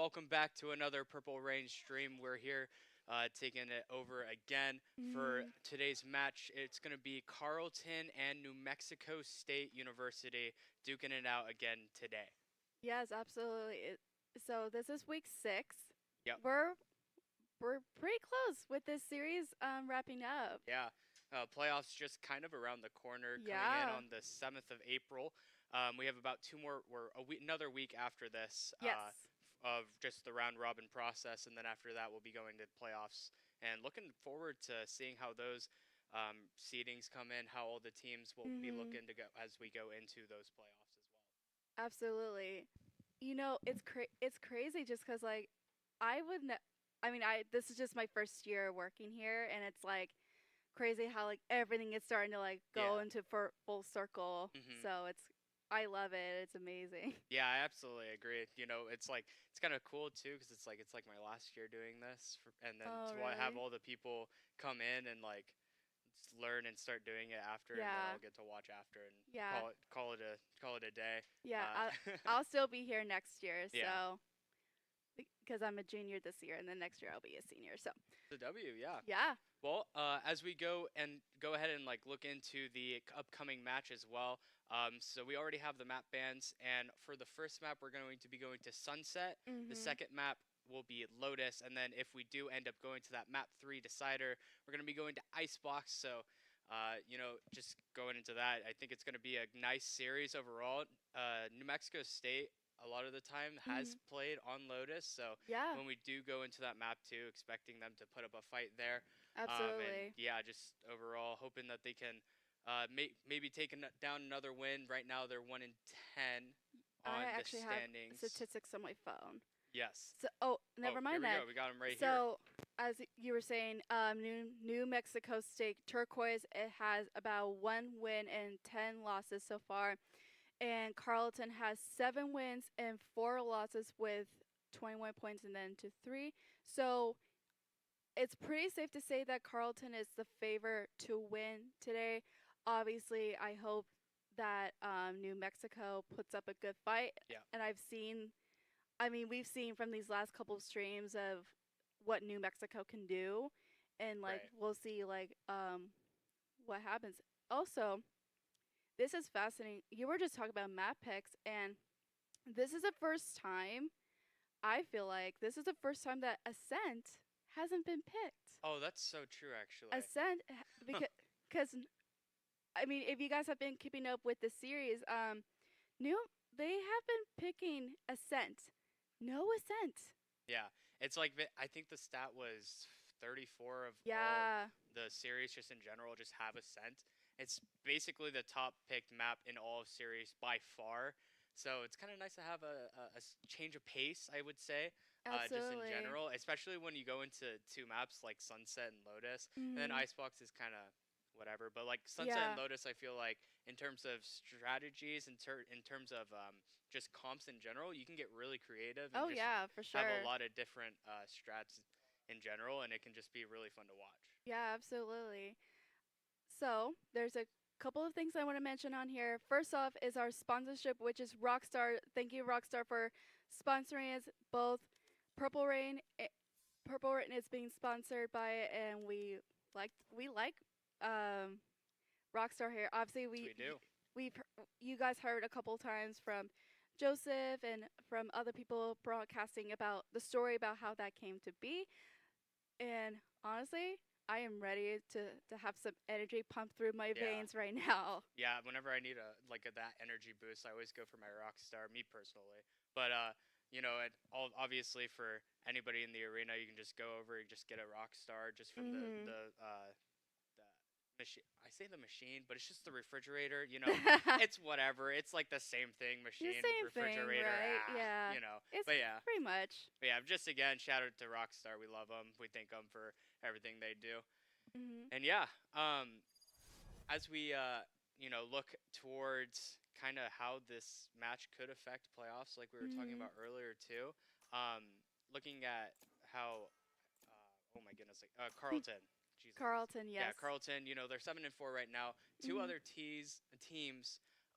welcome back to another Purple Rain stream. We're here taking it over again for Mm, today's match. It's going to be Carleton and New Mexico State University duking it out again today. yes, absolutely. So this is week 6. Yep. We're we're pretty close with this series wrapping up. Yeah. Playoffs just kind of around the corner, coming in Yeah. on the 7th of April. We have about two more, we're another week after this Yes. of just the round robin process, and then after that we'll be going to playoffs. And looking forward to seeing how those seedings come in, how all the teams will be Mhm. looking to go as we go into those playoffs as well. Absolutely. It's crazy just cuz like I would ne- I mean, I this is just my first year working here and it's like crazy how like everything is starting to like go Yeah. into full circle. hmm So I love it. It's amazing. Yeah, I absolutely agree. It's like it's kind of cool too because it's like my last year doing this, and then Oh, to have really? all the people come in and like learn and start doing it after, and then Yeah. I'll get to watch after and Yeah. call it a day. Yeah, Uh, I'll still be here next year, yeah, so because I'm a junior this year, and then next year I'll be a senior. So the W. Yeah. yeah. Well, as we go ahead and like look into the upcoming match as well. So we already have the map bands, and for the first map, we're going to be going to Sunset. The Mhm. second map will be Lotus, and then if we do end up going to that map 3 decider, we're going to be going to Icebox. So, just going into that, I think it's going to be a nice series overall. New Mexico State a lot of the time has Mhm. played on Lotus, so Yeah. when we do go into that map too, expecting them to put up a fight there. And Absolutely. yeah, just overall hoping that they can maybe take down another win. Right now they're 1-10 I on the actually have standings. statistics on my phone. Yes. So oh, Oh, never here mind we then. go. We got them right here. So as you were saying, New Mexico State Turquoise it has about 1 win and 10 losses so far, and Carleton has 7 wins and 4 losses with 21 points and then to 3. So it's pretty safe to say that Carleton is the favorite to win today. Obviously, I hope that New Mexico puts up a good fight. Yeah. And we've seen from these last couple of streams of what New Mexico can do, and like Right. we'll see like what happens. Also, this is fascinating. You were just talking about map picks, and this is the first time I feel like this is the first time that Ascent hasn't been picked. Oh, that's so true actually. Ascent because if you guys have been keeping up with the series, new they have been picking Ascent, no Ascent. Yeah. I think the stat was 34 of all Yeah, the series just in general just have Ascent. It's basically the top picked map in all of series by far. So it's kind of nice to have a change of pace, I would say, just in absolutely. general, especially when you go into two maps like Sunset and Lotus. And then Mhm. Icebox is kind of whatever. But like Sunset and Yeah. Lotus, I feel like in terms of strategies, in terms of just comps in general, you can get really creative and Oh just yeah, for have a sure. lot of different strats in general, and it can just be really fun to watch. Yeah, absolutely. So there's a couple of things I want to mention on here. First off is our sponsorship, which is Rockstar. Thank you, Rockstar, for sponsoring us both. Purple Rain, Purple Rain is being sponsored by it, and we like um, Rockstar here. Obviously, So we do. you guys heard a couple times from Joseph and from other people broadcasting about the story about how that came to be. And honestly, I am ready to have some energy pump through my Yeah. veins right now. Yeah, whenever I need that energy boost, I always go for my Rockstar, me personally. But obviously for anybody in the arena, you can just go over and just get a Rockstar just from Mhm. the machine. I say the machine, but it's just the refrigerator. It's whatever. It's like the same thing, The machine, same thing, refrigerator. right? Yeah. It's But yeah, pretty much. just again, shout out to Rockstar. We love them. We thank them for everything they do. Mhm. And yeah, as we look towards kind of how this match could affect playoffs, like we were talking Mhm. about earlier too. Looking at how, oh my goodness, like Carlton, Jesus, Carlton, yeah, yes. Carlton. They're 7-4 right now. Two Mhm. other teams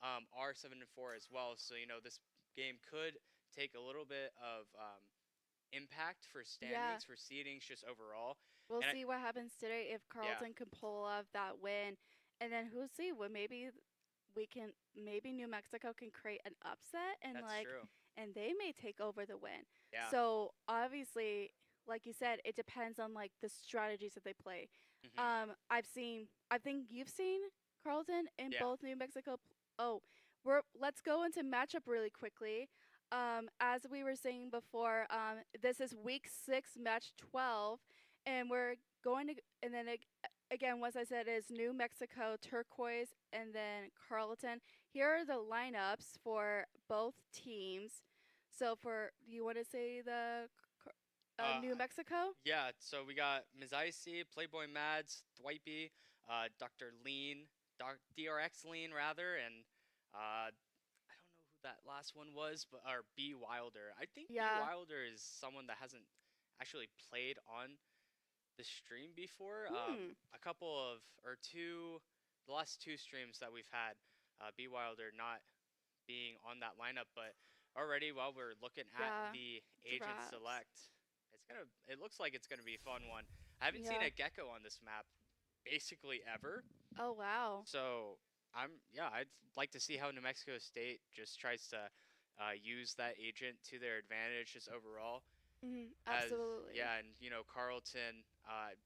are 7-4 as well. So this game could take a little bit of impact for Yeah. standings, for seedings, just overall. We'll And see what happens today if yeah, Carleton can pull off that win, and then who'll see? Well, maybe New Mexico can create an upset, and that's true. and they may take over the win. Yeah. So obviously, like you said, it depends on like the strategies that they play. Hmm. I think you've seen Carleton in Yeah. both New Mexico. Oh, let's go into matchup really quickly. As we were saying before, this is week 6, match 12, and we're going to, and then again, once I said is New Mexico, Turquoise, and then Carleton. Here are the lineups for both teams. So do you want to say the Uh, New Mexico? yeah. So we got Ms. Icy, Playboy Mads, Dwightby, Dr. Lean, DRX Lean rather, and I don't know who that last one was, but or B Wilder. I think B Yeah. Wilder is someone that hasn't actually played on the stream before. Hmm. A couple of or two, the last two streams that we've had, B Wilder not being on that lineup, but already while we're looking at Yeah. the agent Drafts. select, it looks like it's gonna be a fun one. I haven't seen Yeah. a gecko on this map basically ever, Oh wow. so I'd like to see how New Mexico State just tries to use that agent to their advantage just overall. As Absolutely. yeah, and Carleton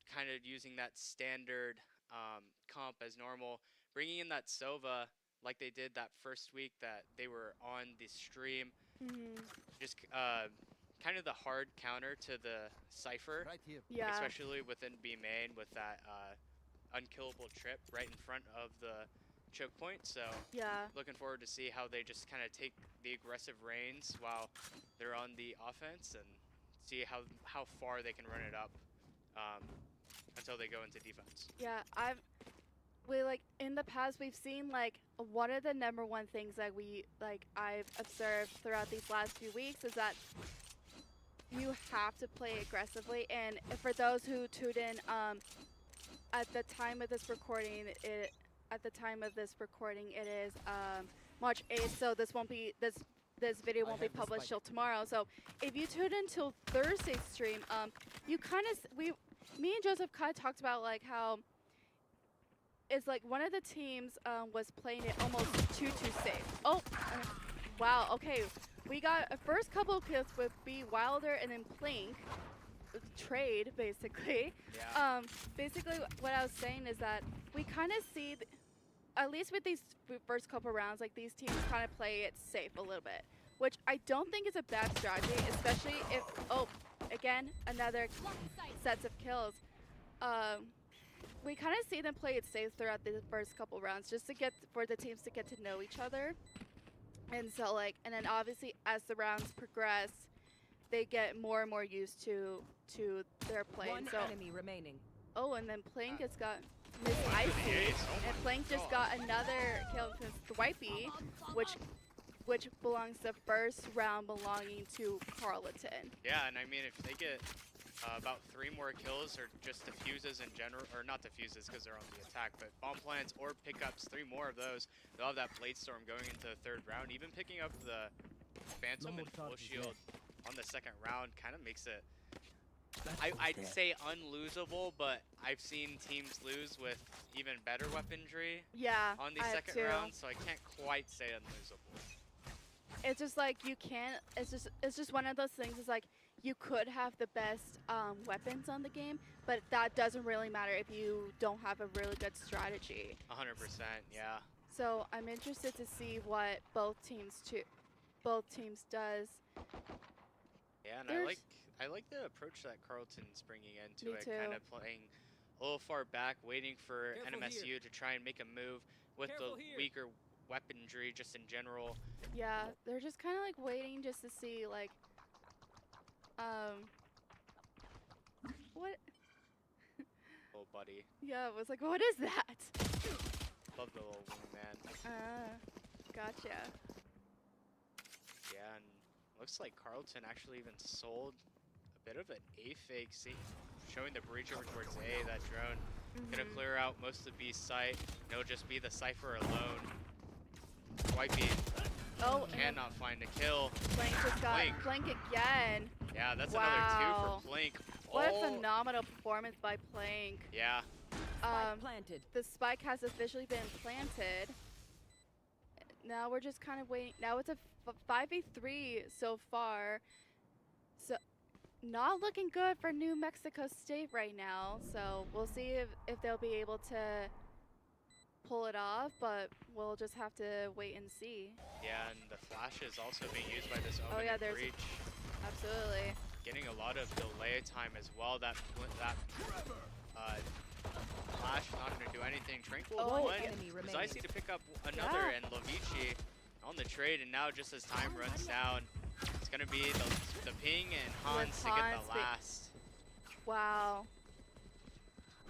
kind of using that standard comp as normal, bringing in that Sova like they did that first week that they were on the stream, Hmm. just kind of the hard counter to the Cypher, Right here. Yeah. especially within B main with that unkillable trip right in front of the choke point. So Yeah. looking forward to see how they just kind of take the aggressive reins while they're on the offense and see how far they can run it up um, until they go into defense. Yeah. In the past we've seen like one of the number one things that I've observed throughout these last few weeks is that you have to play aggressively. And for those who tuned in at the time of this recording, it is March 8th, so this video won't be published till tomorrow. So if you tune in till Thursday's stream, you kind of me and Joseph kind of talked about like how it's like one of the teams was playing it almost too safe. Oh, wow. Okay, we got a first couple of kills with B Wilder and then Plink. Trade basically. Yeah. Basically what I was saying is that we kind of see, at least with these first couple rounds, like these teams kind of play it safe a little bit, which I don't think is a bad strategy, especially if, again, another sets of kills. We kind of see them play it safe throughout the first couple rounds just for the teams to get to know each other. And so and then obviously as the rounds progress, they get more and more used to their play. One so, enemy remaining. oh, and then Plank has got Miss Icy, and Plank just got another kill with Dwightby, which belongs to first round belonging to Carleton. Yeah, and I mean if they get about 3 more kills or just defuses in general, or not defuses because they're on the attack, but bomb plants or pickups, 3 more of those, they'll have that blade storm going into the 3rd round. Even picking up the Phantom and full shield on the 2nd round kind of makes it, I'd say unlosable, but I've seen teams lose with even better weaponry Yeah, on the I have 2nd too. round, so I can't quite say unlosable. It's just like you can't. It's just one of those things. It's like you could have the best weapons on the game, but that doesn't really matter if you don't have a really good strategy. 100%, yeah. So I'm interested to see what both teams does. Yeah, and There's- I like the approach that Carleton's bringing into Me it, too. kind of playing a little far back, waiting for Careful NMSU here. to try and make a move with Careful the here. weaker weaponry just in general. Yeah, they're just kind of like waiting just to see what? Little buddy. Yeah, it was like, what is that? Love the little wingman. Gotcha. Yeah, and looks like Carleton actually even sold a bit of an A fake, showing the breach over towards A. That drone gonna clear out most of B's site. It'll just be the Cypher alone. White B Oh, and cannot find a kill. Plank just got Plank. Plank again. Yeah, that's another 2 Wow. for Plink. What a Oh, phenomenal performance by Plank. yeah. Um, Planted. the spike has officially been planted. Now we're just kind of waiting. Now it's a 5v3 so far. So not looking good for New Mexico State right now. So we'll see if they'll be able to pull it off, but we'll just have to wait and see. Yeah, and the flash is also being used by this Oh Omen yeah, and there's Breach. absolutely. Getting a lot of delay time as well. That flash not going to do anything. Tranquil Oh, one. enemy Was remaining. icy to pick up another, Yeah. and Lovici on the trade. And now, just as time runs down, it's going to be the ping and Hans to get Hans the last. Wow,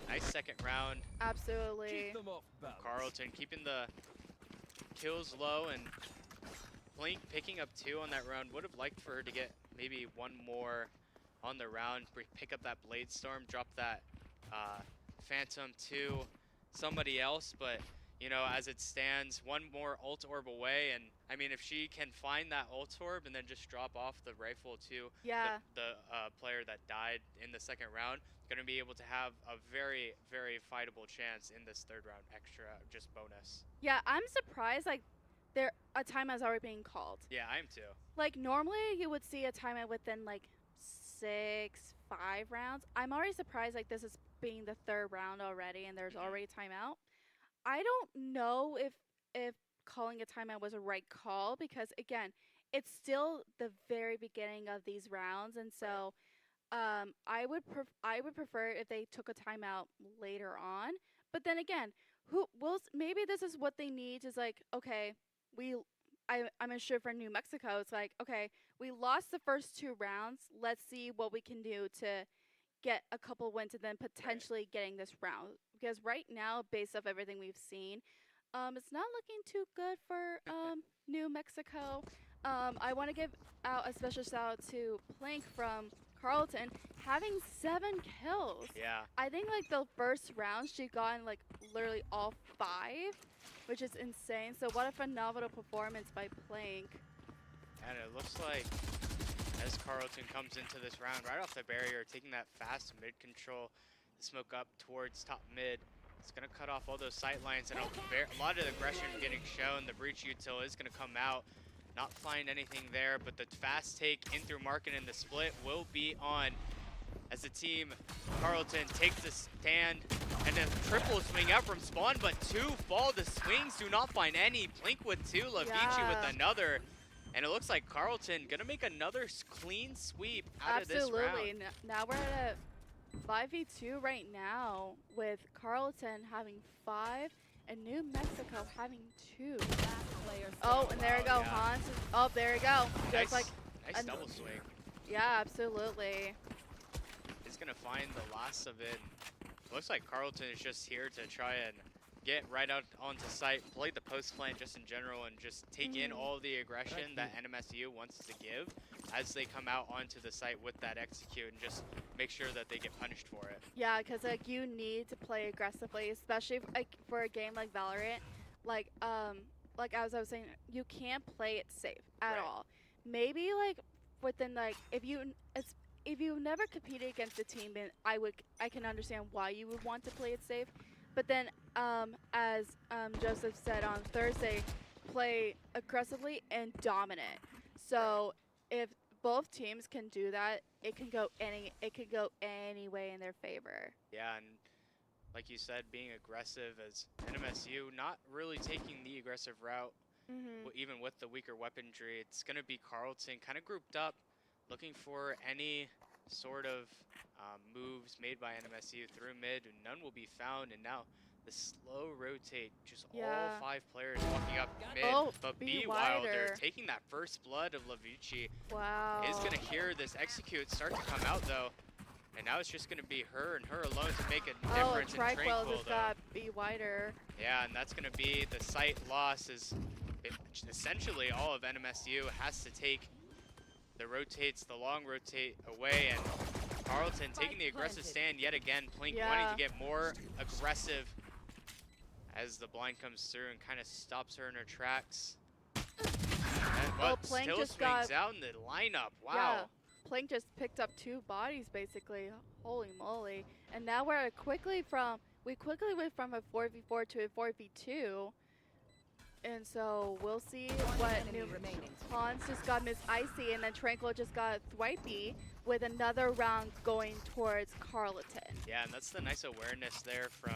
Nice second round. absolutely. Carleton keeping the kills low, and Blink picking up 2 on that round. Would have liked for her to get maybe 1 more on the round, pick up that Blade Storm, drop that Phantom to somebody else, but you know, as it stands, 1 more ult orb away, and I mean, if she can find that ult orb and then just drop off the rifle to Yeah. the player that died in the second round, going to be able to have a very, very fightable chance in this third round extra, just bonus. Yeah, I'm surprised like a timeout is already being called. Yeah, I am too. Like normally you would see a timeout within like 6, 5 rounds. I'm already surprised like this is being the third round already and there's already timeout. I don't know if calling a timeout was a right call because again, it's still the very beginning of these rounds, and so I would prefer if they took a timeout later on. But then again, maybe this is what they need is like, okay, I'm sure for New Mexico, it's like, okay, we lost the first 2 rounds. Let's see what we can do to get a couple wins and then potentially getting this round. Because right now, based off everything we've seen, it's not looking too good for New Mexico. I want to give out a special shout out to Plank from Carleton having 7 kills. Yeah. I think like the first round she got in like literally all 5, which is insane. So what a phenomenal performance by Plank. And it looks like as Carleton comes into this round right off the barrier, taking that fast mid control, smoke up towards top mid. It's going to cut off all those sight lines, and a lot of aggression getting shown. The breach util is going to come out. Not find anything there, but the fast take in through market and the split will be on as the team Carleton takes the stand, and then triple swing out from spawn, but 2 fall. The swings do not find any. Blink with 2, Lavici with another. And it looks like Carleton gonna make another clean sweep out of this round. Absolutely. Now we're at a 5v2 right now with Carleton having 5 and New Mexico having 2. Oh, and there we go, Hans. Oh, there we go. Just Nice, like nice double swing. Yeah, absolutely. He's gonna find the last of it. Looks like Carleton is just here to try and get right out onto site, play the post plant just in general, and just take in all the aggression that NMSU wants to give as they come out onto the site with that execute, and just make sure that they get punished for it. Yeah, because like you need to play aggressively, especially for a game like Valorant. Like as I was saying, you can't play it safe at all. Maybe like within like if you've never competed against a team, then I can understand why you would want to play it safe. But then, as Joseph said on Thursday, play aggressively and dominant. So if both teams can do that, it can go any way in their favor. Yeah, and like you said, being aggressive as NMSU, not really taking the aggressive route, even with the weaker weaponry. It's going to be Carleton kind of grouped up, looking for any sort of moves made by NMSU through mid, and none will be found. And now the slow rotate, just all 5 players walking up mid. But Be Wilder taking that first blood of Lavici. Wow. Is going to hear this execute start to come out though. And now it's just going to be her and her alone to make a difference in Tranquil just got Be Wider. Yeah, and that's going to be the site loss. Is essentially all of NMSU has to take the rotates, the long rotate away, and Carleton taking the aggressive stand yet again. Plink wanting to get more aggressive as the blind comes through and kind of stops her in her tracks. But Plank still just swings got out in the lineup. Wow. Yeah. Plink just picked up 2 bodies basically. Holy moly! And now we quickly went from a 4v4 to a 4v2. And so we'll see what new Hans just got Miss Icy, and then Tranquil just got Thwipey with another round going towards Carleton. Yeah, and that's the nice awareness there from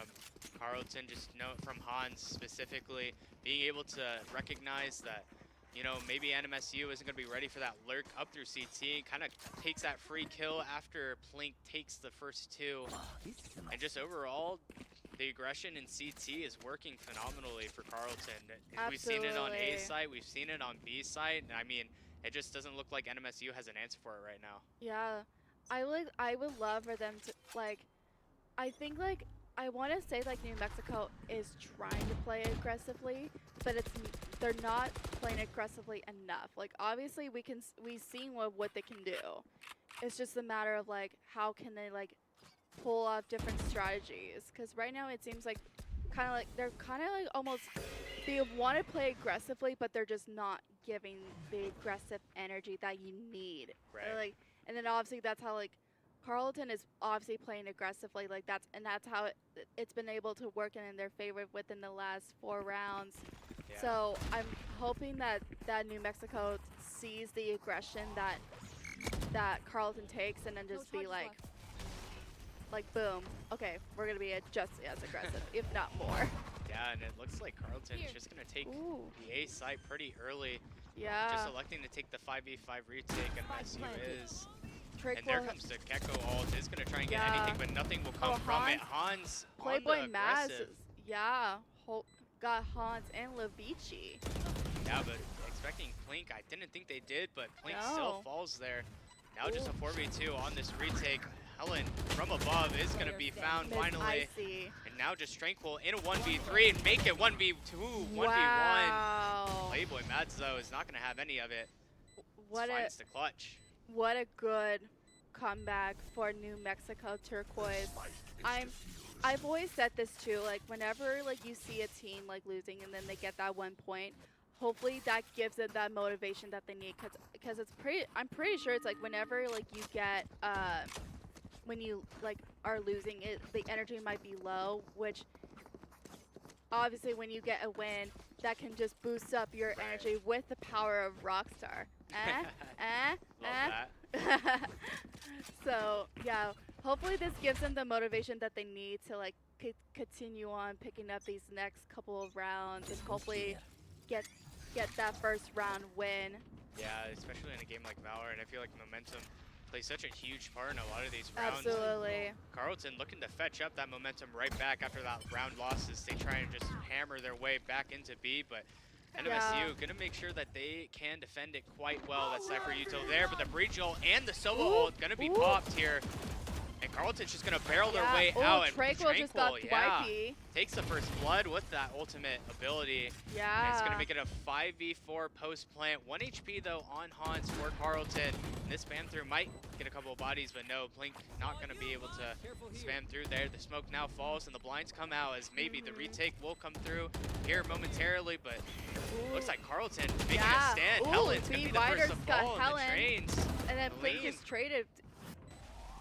Carleton, just from Hans specifically, being able to recognize that, you know, maybe NMSU isn't going to be ready for that lurk up through CT, kind of takes that free kill after Plink takes the first 2. And just overall, the aggression in CT is working phenomenally for Carleton. Absolutely. We've seen it on A site, we've seen it on B site, and I mean, it just doesn't look like NMSU has an answer for it right now. Yeah, I would love for them to, like, I think, like, I want to say, like, New Mexico is trying to play aggressively, but they're not playing aggressively enough. Like, obviously we've seen what they can do. It's just a matter of, like, how can they, like, pull off different strategies, because right now it seems like they're kind of like almost, they want to play aggressively, but they're just not giving the aggressive energy that you need. Right. And then obviously that's how, like, Carleton is obviously playing aggressively, like that's how it's been able to work in their favor within the last 4 rounds. Yeah. So I'm hoping that New Mexico sees the aggression that Carleton takes, and then just be like boom, okay, we're gonna be just as aggressive, if not more. Yeah, and it looks like Carleton's just gonna take the A site pretty early. Yeah. Just electing to take the 5v5 retake, and NMSU is. Trick, and there comes the Gecko ult. Is gonna try and get anything, but nothing will come from it. Hans Playboy on the Maz, aggressive. yeah, got Hans and Levici. Yeah, but expecting Plink, I didn't think they did, but Plink still falls there. Now just a 4v2 on this retake. Helen from above is going to be found finally. And now just Tranquil in a 1v3 and make it 1v2, 1v1. Playboy Mads, though, is not going to have any of it. Finds the clutch. What a good comeback for New Mexico Turquoise. I've always said this too, like whenever like you see a team like losing and then they get that 1 point, hopefully that gives them that motivation that they need, because it's I'm pretty sure it's like whenever like you get when you like are losing, the energy might be low, which obviously when you get a win, that can just boost up your energy with the power of Rockstar. Love that. So yeah, hopefully this gives them the motivation that they need to like continue on picking up these next couple of rounds and hopefully get that first round win. Yeah, especially in a game like Valorant, I feel like momentum plays such a huge part in a lot of these rounds. Absolutely. Carleton looking to fetch up that momentum right back after that round losses. They try and just hammer their way back into B, but NMSU gonna make sure that they can defend it quite well. That's Cypher Util there, but the breach ult and the solo ult gonna be popped here. And Carleton's just gonna barrel their way out, and Tranquil just got Thwipey. Takes the first blood with that ultimate ability. Yeah. And it's gonna make it a 5v4 post plant. 1 HP though on Hans for Carleton. And this spam through might get a couple of bodies, but no, Plink not gonna be able to spam through there. The smoke now falls and the blinds come out as maybe the retake will come through here momentarily, but looks like Carleton making a stand. Helen's gonna be the first to fall in the trains. And then Plink just traded.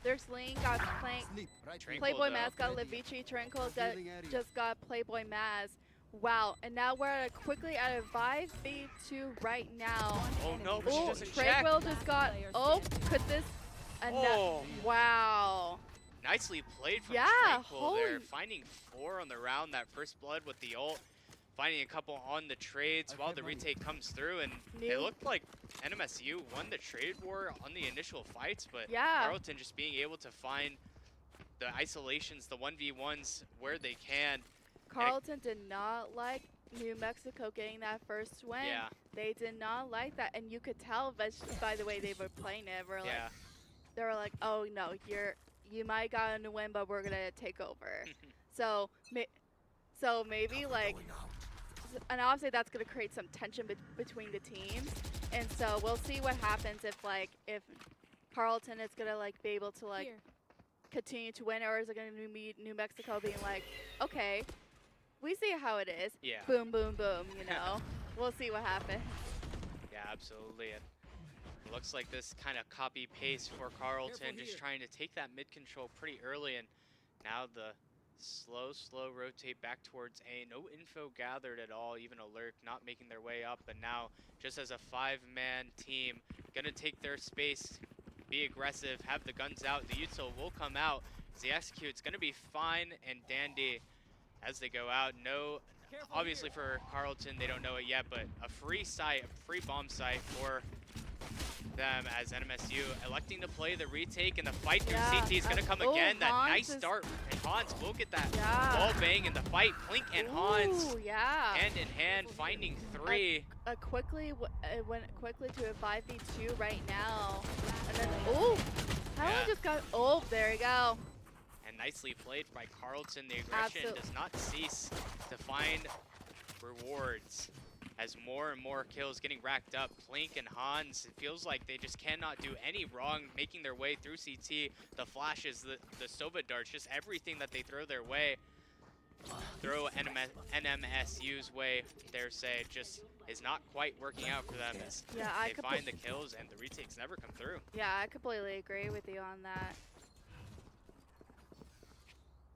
There's Ling, got Playboy Maz, got Levici, Tranquil just got Playboy Maz. Wow, and now we're quickly at a 5v2 right now. Oh no, but she doesn't Tranquil just got, could this, wow. Nicely played from Tranquil there, finding 4 on the round, that first blood with the ult. Finding a couple on the trades while the retake comes through, and it looked like NMSU won the trade war on the initial fights, but Carleton just being able to find the isolations, the 1v1s where they can. Carleton did not like New Mexico getting that first win. Yeah. They did not like that, and you could tell by the way they were playing it. They were like, oh no, you might got a win, but we're gonna take over. so maybe like. And obviously that's going to create some tension between the teams, and so we'll see what happens if Carleton is going to like be able to like continue to win, or is it going to be New Mexico being like, okay, we see how it is, boom, boom, boom, you know. We'll see what happens. Yeah, absolutely. And Looks like this kind of copy paste for Carleton, just trying to take that mid control pretty early, and now the slow rotate back towards A. No info gathered at all, even alert, not making their way up, but now just as a 5-man team, gonna take their space, be aggressive, have the guns out. The util will come out as he executes, gonna be fine and dandy as they go out. No, obviously for Carleton, they don't know it yet, but a free site, a free bomb site for them as NMSU electing to play the retake, and the fight through CT is going to come again. That nice start, and Hans will get that ball bang in the fight. Plink and Hans hand in hand, finding 3. It went quickly to a 5v2 right now. And then, Helen just got, there you go. And nicely played by Carleton. The aggression does not cease to find rewards as more and more kills getting racked up. Plink and Hans, it feels like they just cannot do any wrong, making their way through CT. The flashes, the Sova darts, just everything that they throw their way, throw NMSU's way, dare say, just is not quite working out for them as they find the kills and the retakes never come through. Yeah, I completely agree with you on that.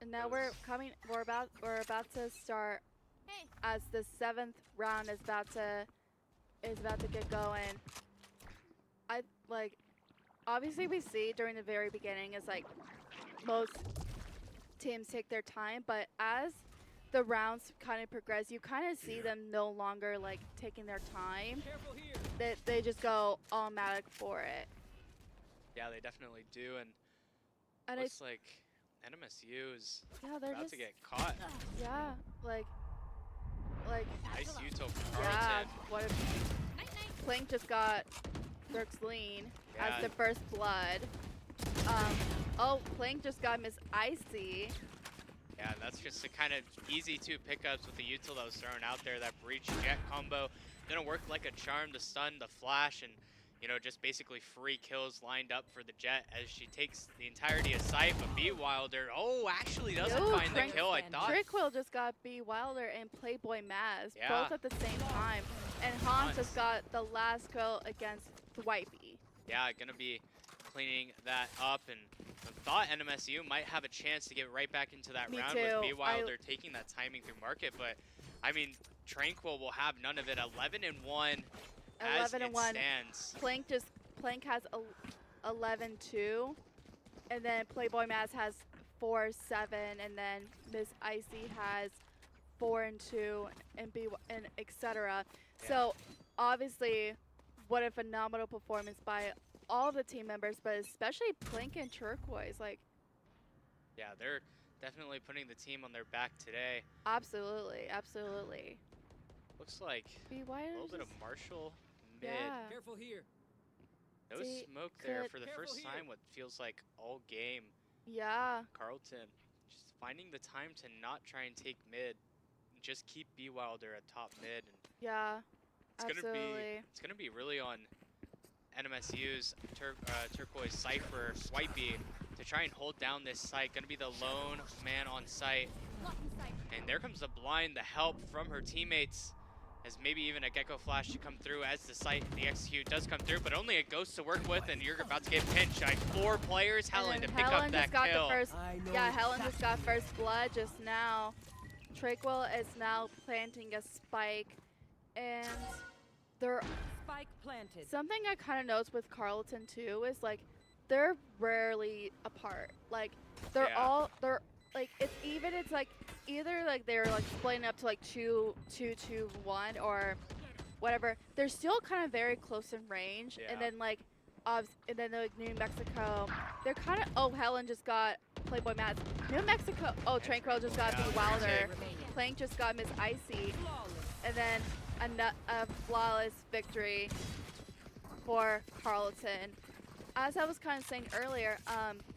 And now we're about to start as the 7th round is about to get going. Obviously we see during the very beginning is like most teams take their time, but as the rounds kind of progress, you kind of see them no longer like taking their time. They just go automatic for it. Yeah, they definitely do, and looks like NMSU is about to get caught. Yeah, like nice util from Carleton. What if Plink just got Dirk's lean as the first blood. Plink just got Miss Icy. Yeah, that's just the kind of easy 2 pickups with the util that was thrown out there. That breach jet combo gonna work like a charm to stun the flash, and you know, just basically free kills lined up for the Jet as she takes the entirety of site, but B Wilder, actually doesn't find the kill, I thought. Trickwill just got B Wilder and Playboy Maz, both at the same time. And Hans just got the last kill against Swipey. Yeah, gonna be cleaning that up, and I thought NMSU might have a chance to get right back into that round with B Wilder taking that timing through market, but I mean, Tranquil will have none of it. 11-1. 11-1. Plank has 11-2, and then Playboy Maz has 4-7, and then Miss Icy has 4-2, and etc. Yeah. So obviously, what a phenomenal performance by all the team members, but especially Plink and Turquoise. Yeah, they're definitely putting the team on their back today. Absolutely, absolutely. Looks like a little bit of Marshall. Mid. Yeah. Careful here. No smoke there for the first time, what feels like all game. Yeah. Carleton just finding the time to not try and take mid. Just keep B Wilder at top mid. And yeah, absolutely. It's gonna be really on NMSU's Turquoise Cypher, Swipey, to try and hold down this site. Gonna be the lone man on site. And there comes the blind, the help from her teammates. As maybe even a Gecko Flash to come through as the execute does come through, but only a Ghost to work with, and you're about to get pinched by 4 players. Helen to pick up that kill. Helen just got first blood just now. Tranquil is now planting a spike, and they're spike planted. Something I kind of noticed with Carleton too is like they're rarely apart. Like they're it's like either like they're like splitting up to like 2-2-2-1 or whatever. They're still kind of very close in range, and then like and then like New Mexico, they're kind of Helen just got Playboy Maz. New Mexico, Tranquil just got B Wilder. Plank just got Miss Icy, and then a flawless victory for Carleton. As I was kind of saying earlier,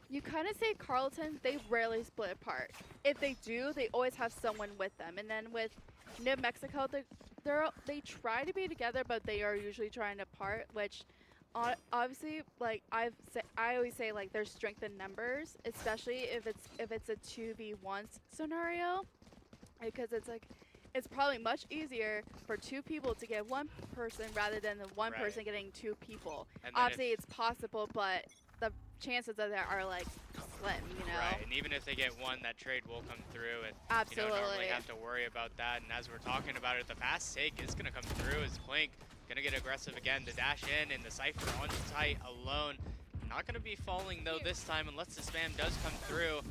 you kind of say Carleton, they rarely split apart. If they do, they always have someone with them. And then with New Mexico, they try to be together, but they are usually trying to part, which obviously, like I always say, like there's strength in numbers, especially if it's a 2v1 scenario, because it's like it's probably much easier for 2 people to get 1 person rather than the 1 person getting 2 people. Obviously, it's possible, but the chances of that are like slim, you know? Right, and even if they get 1, that trade will come through, and you don't normally have to worry about that. And as we're talking about it, the fast take is going to come through as Plink going to get aggressive again. The dash in and the Cypher on site alone. Not going to be falling, though, this time unless the spam does come through.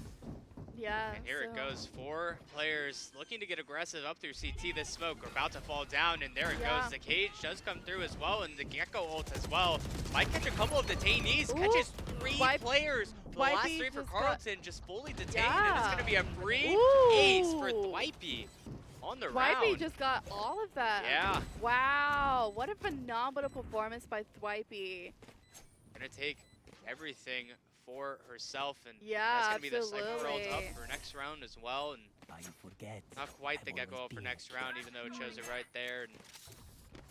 Yeah. And here it goes. 4 players looking to get aggressive up through CT. This smoke are about to fall down, and there it goes. The cage does come through as well, and the Gecko ult as well. Might catch a couple of detainees. Catches 3 players. The last 3 for Carleton just fully detained, and it's going to be a free ace for Dwipey on the round. Dwipey just got all of that. Yeah. Wow. What a phenomenal performance by Dwipey. Going to take everything for herself, and yeah, that's going to be the Cypher ult up for next round as well. And not quite the Gecko ult for next round, even though it shows it right there. And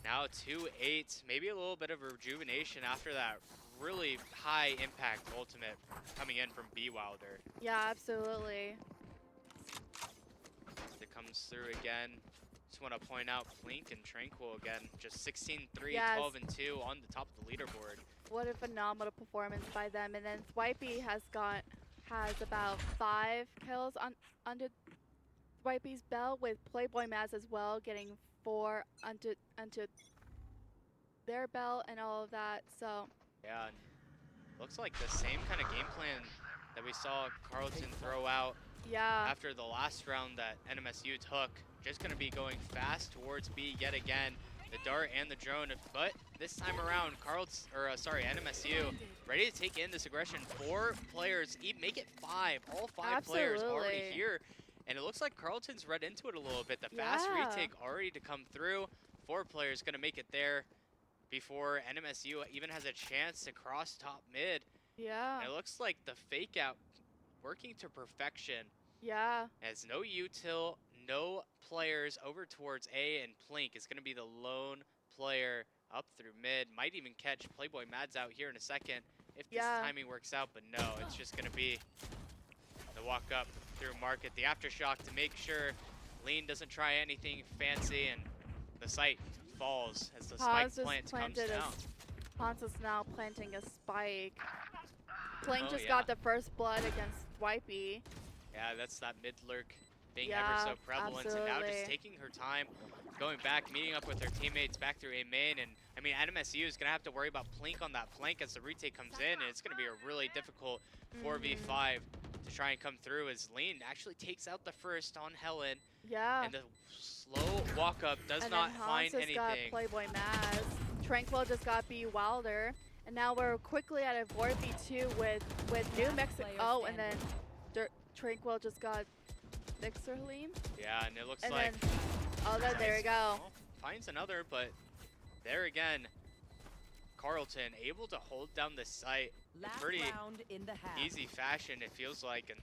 now 2-8, maybe a little bit of a rejuvenation after that really high impact ultimate coming in from B Wilder. Yeah, absolutely. It comes through again. Just want to point out Plink and Tranquil again, just 16-3, 12-2 on the top of the leaderboard. What a phenomenal performance by them. And then Dwipey has about 5 kills under Dwipey's belt, with Playboy Maz as well getting 4 onto their belt and all of that. So yeah, and looks like the same kind of game plan that we saw Carleton throw out after the last round that NMSU took. Just going to be going fast towards B yet again. The dart and the drone, but this time around, NMSU ready to take in this aggression. 4 players, make it 5. All 5 players already here, and it looks like Carleton's read into it a little bit. The fast retake already to come through. 4 players going to make it there before NMSU even has a chance to cross top mid. Yeah. And it looks like the fake out working to perfection. Yeah. As no util, no players over towards A, and Plink is going to be the lone player up through mid. Might even catch Playboy Mads out here in a second if this timing works out, but no, it's just going to be the walk up through market, the aftershock to make sure Lean doesn't try anything fancy, and the site falls as the spike plant comes down. Hans is now planting a spike. Plink just got the first blood against Dwipey. Yeah, that's that mid lurk being ever so prevalent, and now just taking her time, going back, meeting up with her teammates back through A main. And I mean, NMSU is going to have to worry about Plink on that flank as the retake comes in, and it's going to be a really difficult 4v5 to try and come through, as Lean actually takes out the first on Helen. Yeah. And the slow walk up does not find anything. Got Playboy Maz. Tranquil just got B Wilder. And now we're quickly at a 4v2 with New Mexico. Oh, and then Tranquil just got Lean. Yeah, and it looks and like... Then, there we go. Well, finds another, but there again, Carleton able to hold down the site in pretty easy fashion, it feels like. And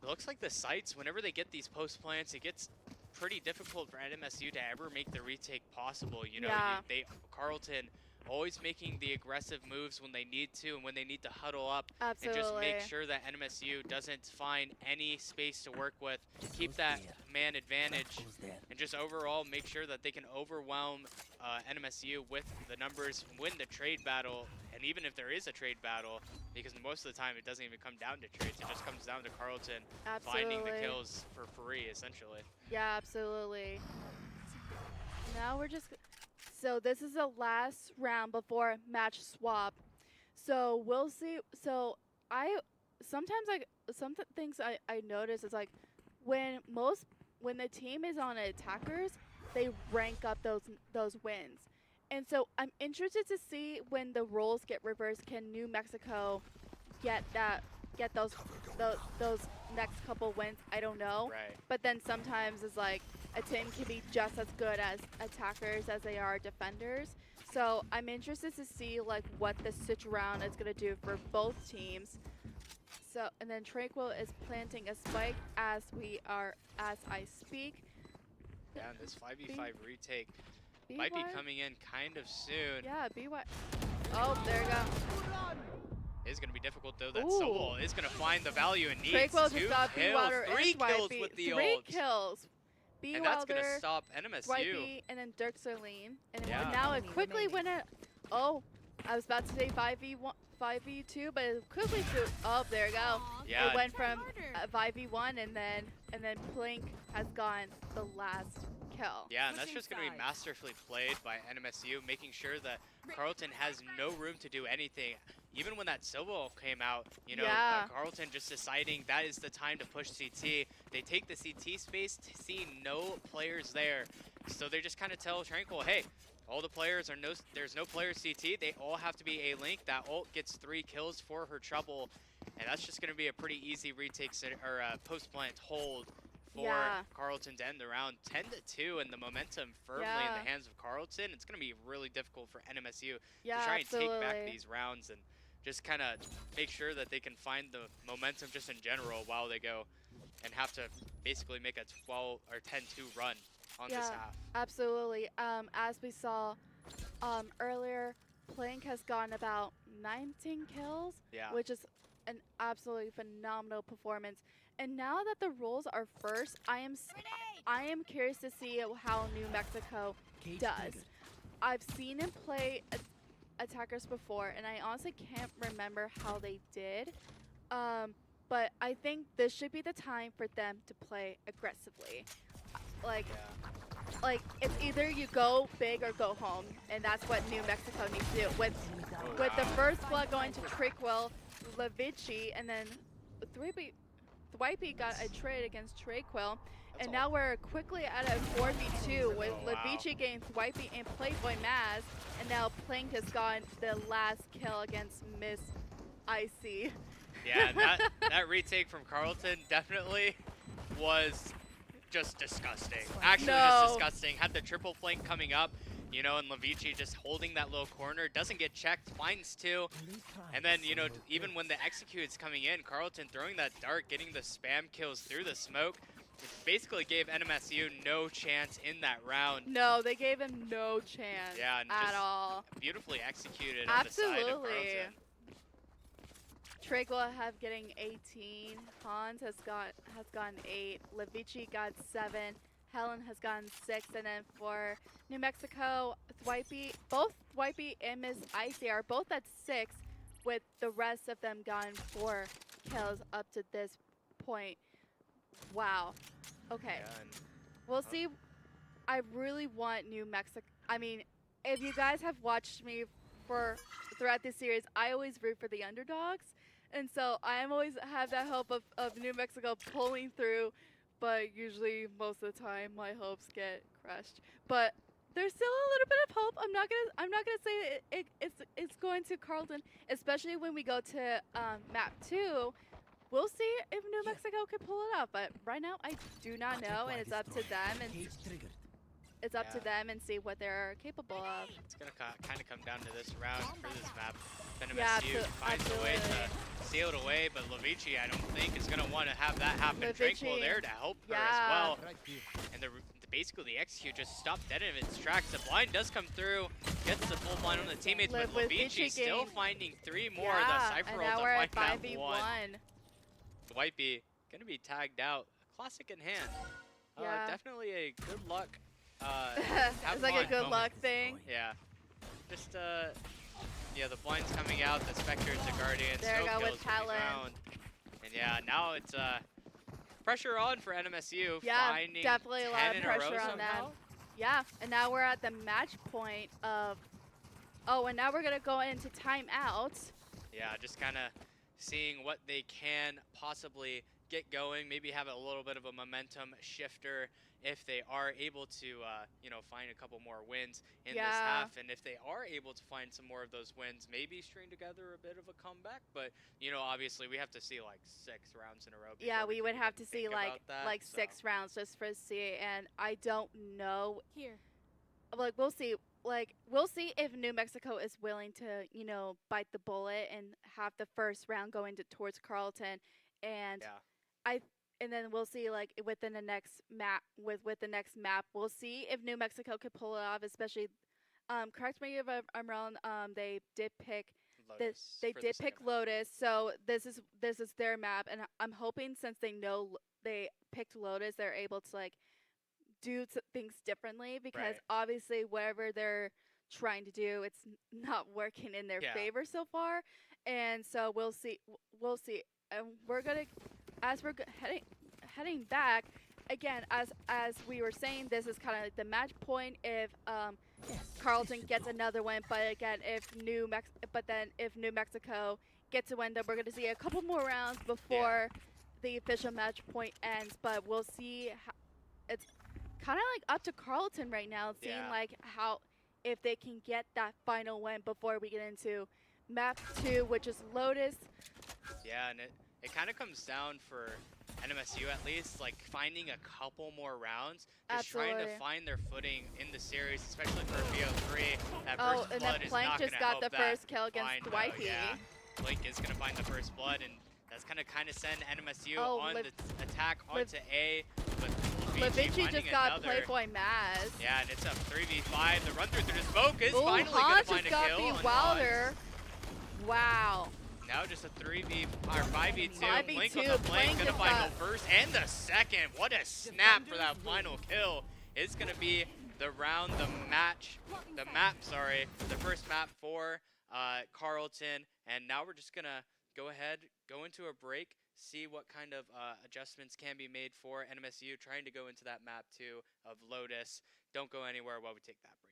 it looks like the sites, whenever they get these post plants, it gets pretty difficult for NMSU to ever make the retake possible. You know, Carleton always making the aggressive moves when they need to, and when they need to huddle up and just make sure that NMSU doesn't find any space to work with, keep that man advantage, and just overall make sure that they can overwhelm NMSU with the numbers, win the trade battle. And even if there is a trade battle, because most of the time it doesn't even come down to trades, it just comes down to Carleton finding the kills for free, essentially. Yeah, absolutely. Now we're just... So this is the last round before match swap. So we'll see. So some things I notice is like when the team is on attackers, they rank up those wins. And so I'm interested to see when the roles get reversed, can New Mexico get those next couple wins? I don't know. Right. But then sometimes it's like a team can be just as good as attackers as they are defenders. So I'm interested to see like what the switch round is gonna do for both teams. So, and then Tranquil is planting a spike as I speak. Yeah, and this 5v5 retake might be coming in kind of soon. Yeah, BY. Oh, there we go. It's going to be difficult, though. That Soul is going to find the value and needs. Tranquil just got 2 kills, 3 kills with the ult. 3 kills. B And that's going to Wilder, stop NMSU. Swipey, and then Dirk Serlene. And Yeah. now it Enemy quickly remaining. went at, oh, I was about to say 5v1, 5v2, but it quickly to, oh, there we go. Aw, Yeah. It went try from harder. 5v1 and then Plink has gotten the last kill. Yeah, and that's Switching just going to be sides. masterfully played by NMSU, making sure that Carleton has no room to do anything. Even when that Silvo came out, you know, Yeah. Carleton just deciding that is the time to push CT. They take the CT space to see no players there. So they just kind of tell Tranquil, hey, all the players are there's no players CT. They all have to be A-Link. That ult gets 3 kills for her trouble. And that's just going to be a pretty easy retake or post-plant hold for Yeah. Carleton to end the round. 10-2 and the momentum firmly in Yeah. the hands of Carleton. It's going to be really difficult for NMSU Yeah, to try absolutely. and take back these rounds and just kind of make sure that they can find the momentum just in general while they go and have to basically make a 12 or 10-2 run on this Yeah. half. Absolutely. As we saw earlier, Plink has gotten about 19 kills, Yeah. which is an absolutely phenomenal performance. And now that the roles are first, I am curious to see how New Mexico does. I've seen him play attackers before, and I honestly can't remember how they did. But I think this should be the time for them to play aggressively. Like, Yeah. like it's either you go big or go home, and that's what New Mexico needs to do. With the first blood going to Trickwill, Levici, and then Thwipey got a trade against Trickwill, and now we're quickly at a 4v2 with Oh, wow. Levici getting Thwipey and Playboy Maz, and now Plink has gotten the last kill against Miss Icy. Yeah, and that retake from Carleton definitely was just disgusting. Actually, No. just disgusting. Had the triple flank coming up, you know, and Levici just holding that little corner. Doesn't get checked, finds 2. And then, you know, even when the execute's coming in, Carleton throwing that dart, getting the spam kills through the smoke. It basically gave NMSU no chance in that round. No, they gave him no chance Yeah, and at just all. Beautifully executed on the side of Absolutely. Carleton. Trig will have getting 18. Hans has gotten 8. Levici got 7. Helen has gotten 6. And then for New Mexico, both Thwipey and Miss Icy are both at 6, with the rest of them gotten 4 kills up to this point. Wow. Okay. Yeah, and We'll see. I really want New Mexico. I mean, if you guys have watched me throughout this series, I always root for the underdogs. And so I always have that hope of New Mexico pulling through, but usually most of the time my hopes get crushed. But there's still a little bit of hope. I'm not gonna say it's going to Carleton, especially when we go to map 2. We'll see if New Mexico can pull it off, but right now I do not know, and it's up to them, and it's up to Yeah. them and see what they're capable of. it's going to kind of come down to this round for this map. Yeah, NMSU finds a way to seal it away, but Levici, I don't think, is going to want to have that happen. Tranquil Levici, there to help her yeah. as well. And basically the execute just stopped dead in its tracks. The blind does come through, gets the full blind on the teammates, but Levici still gained- finding 3 more. Yeah, The Cypher and roll now to we're at find that 5v1. one. Swipey going to be tagged out. Classic in hand. Yeah. Definitely a good luck. It's like a fun good moment. luck thing. Yeah. Just, yeah, the blind's coming out, the Spectres, the Guardians, There we no go with kills will be Helen. found. And yeah, now it's pressure on for NMSU. Yeah, finding definitely a lot 10 of in a row pressure on somehow. them. Yeah, and now we're at the match point of, and now we're gonna go into timeout. Yeah, just kind of seeing what they can possibly get going, maybe have a little bit of a momentum shifter if they are able to, you know, find a couple more wins in this Yeah. half. And if they are able to find some more of those wins, maybe string together a bit of a comeback. But, you know, obviously we have to see like 6 rounds in a row. Yeah, before we would can have even to see think about that, like so. 6 rounds just for see, and I don't know. Here. Like we'll see. Like we'll see if New Mexico is willing to, you know, bite the bullet and have the first round go towards Carleton, and Yeah. and then we'll see like within the next map with the next map we'll see if New Mexico could pull it off. Especially, correct me if I'm wrong. They did pick Lotus they for the did second pick map. Lotus, so this is their map, and I'm hoping since they know they picked Lotus, they're able to like do things differently because Right. obviously whatever they're trying to do, it's not working in their Yeah. favor so far, and so we'll see. We'll see. And we're gonna, as we're heading back again, as we were saying, this is kind of like the match point if Carleton gets another win, but again, if New Mexico gets a win, then we're gonna see a couple more rounds Yeah. before the official match point ends. But we'll see. It's kind of like up to Carleton right now, seeing Yeah. like how if they can get that final win before we get into map 2, which is Lotus. Yeah, and it kind of comes down for NMSU at least, like finding a couple more rounds, just trying to Absolutely. find their footing in the series, especially for BO3. That Oh, first and then blood is Plank not just going to got help the that first kill against find, Dwighty. yeah, Blink is going to find the first blood, and that's going to kind of send NMSU Oh, on the attack onto A, but Levici just got another. Playboy Maz. Yeah, and it's a 3v5. The run through the smoke is Ooh, finally going Hans to find just a got kill. the on Wilder. Hans. Wow. Now just a 3v or 5v2. 5v2. Blink on the flank, Blink gonna just find got- the first and the second. What a snap for that final kill. It's gonna be the round, the map, sorry, the first map for Carleton. And now we're just gonna go ahead, go into a break, see what kind of adjustments can be made for NMSU trying to go into that map 2 of Lotus. Don't go anywhere while we take that break.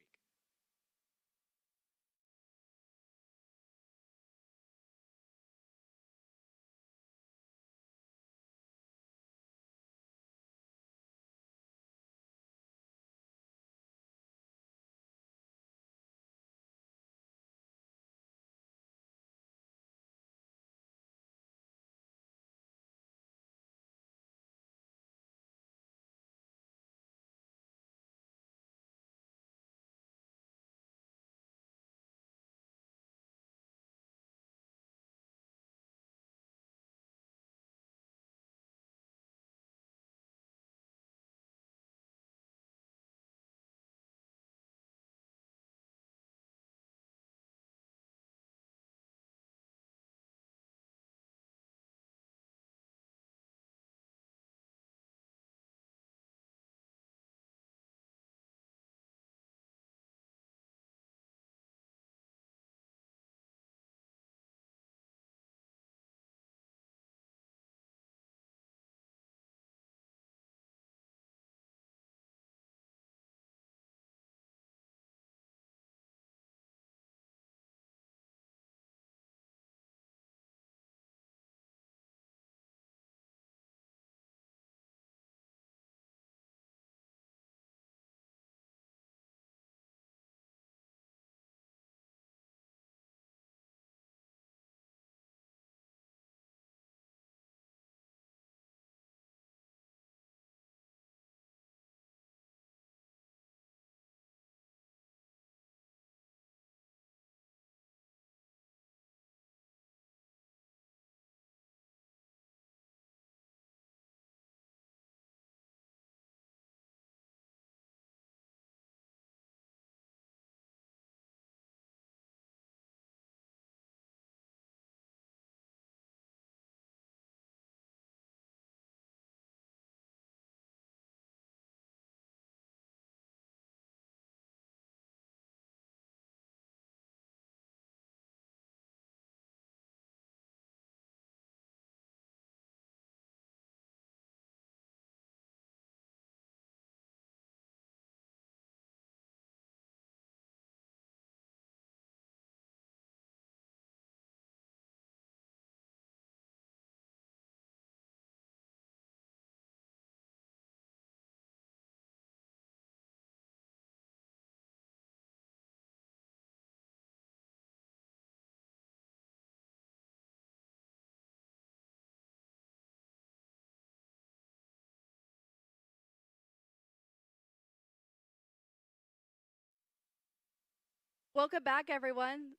Welcome back, everyone.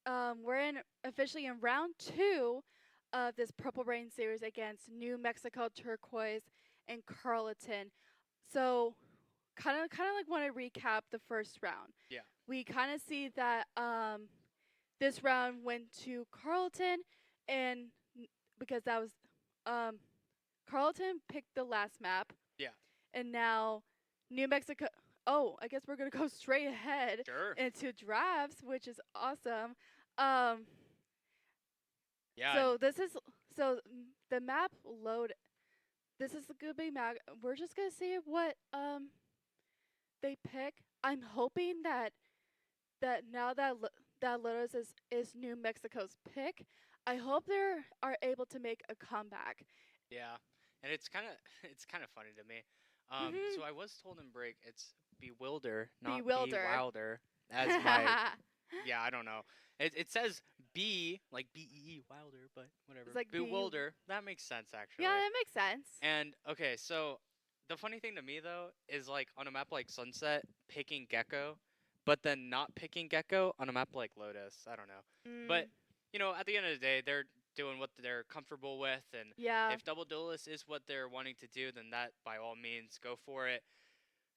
We're in officially in round 2 of this Purple Rain series against New Mexico Turquoise and Carleton. So, kind of like want to recap the first round. Yeah. We kind of see that this round went to Carleton, and because that was um, Carleton picked the last map, Yeah. and now New Mexico. Oh, I guess we're gonna go straight ahead Sure. into drafts, which is awesome. Um, Yeah. so this is the map load. This is the good big map. We're just gonna see what they pick. I'm hoping that now that that Lotus is New Mexico's pick, I hope they are able to make a comeback. Yeah, and it's kind of it's kind of funny to me. Mhm. So I was told in break it's Bewilder, not Be Bewilder. Wilder, as my yeah. I don't know. It says B like BEE Wilder, but whatever. It's like Bewilder. That makes sense Yeah, actually. that makes sense. And okay, so the funny thing to me though is like on a map like Sunset, picking Gecko, but then not picking Gecko on a map like Lotus. I don't know, but Mm, at the end of the day, they're doing what they're comfortable with, and yeah. if double duelist is what they're wanting to do, then that by all means go for it.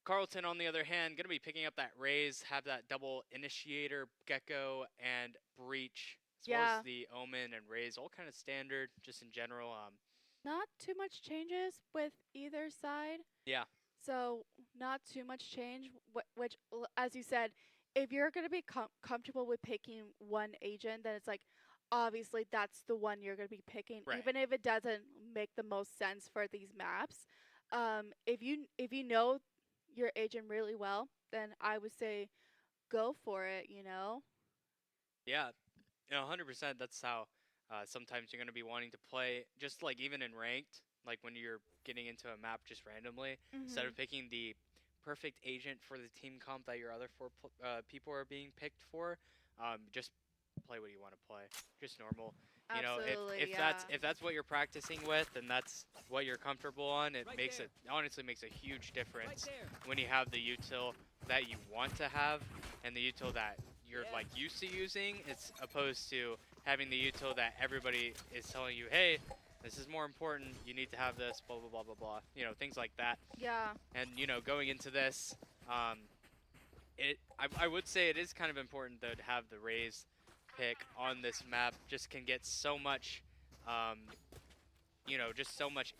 Carleton, on the other hand, gonna be picking up that raise, have that double initiator, Gecko, and breach, as well Yeah. as the omen and raise, all kind of standard, just in general. Not too much changes with either side. Yeah, So not too much change. Which, as you said, if you're gonna be comfortable with picking one agent, then it's like obviously that's the one you're gonna be picking, right. even if it doesn't make the most sense for these maps. If you know your agent really well, then I would say go for it. You know. Yeah, 100%. That's how sometimes you're going to be wanting to play, just like even in ranked, like when you're getting into a map just randomly, instead Mhm. of picking the perfect agent for the team comp that your other people are being picked for, just play what you want to play, just normal. You know, Absolutely. if that's what you're practicing with and that's what you're comfortable on, it makes it honestly makes a huge difference when you have the util that you want to have and the util that you're like used to using, it's opposed to having the util that everybody is telling you, hey, this is more important. You need to have this, blah blah blah blah blah. Things like that. Yeah. And going into this, um, I would say it is kind of important though to have the raise pick on this map. Just can get so much, um, just so much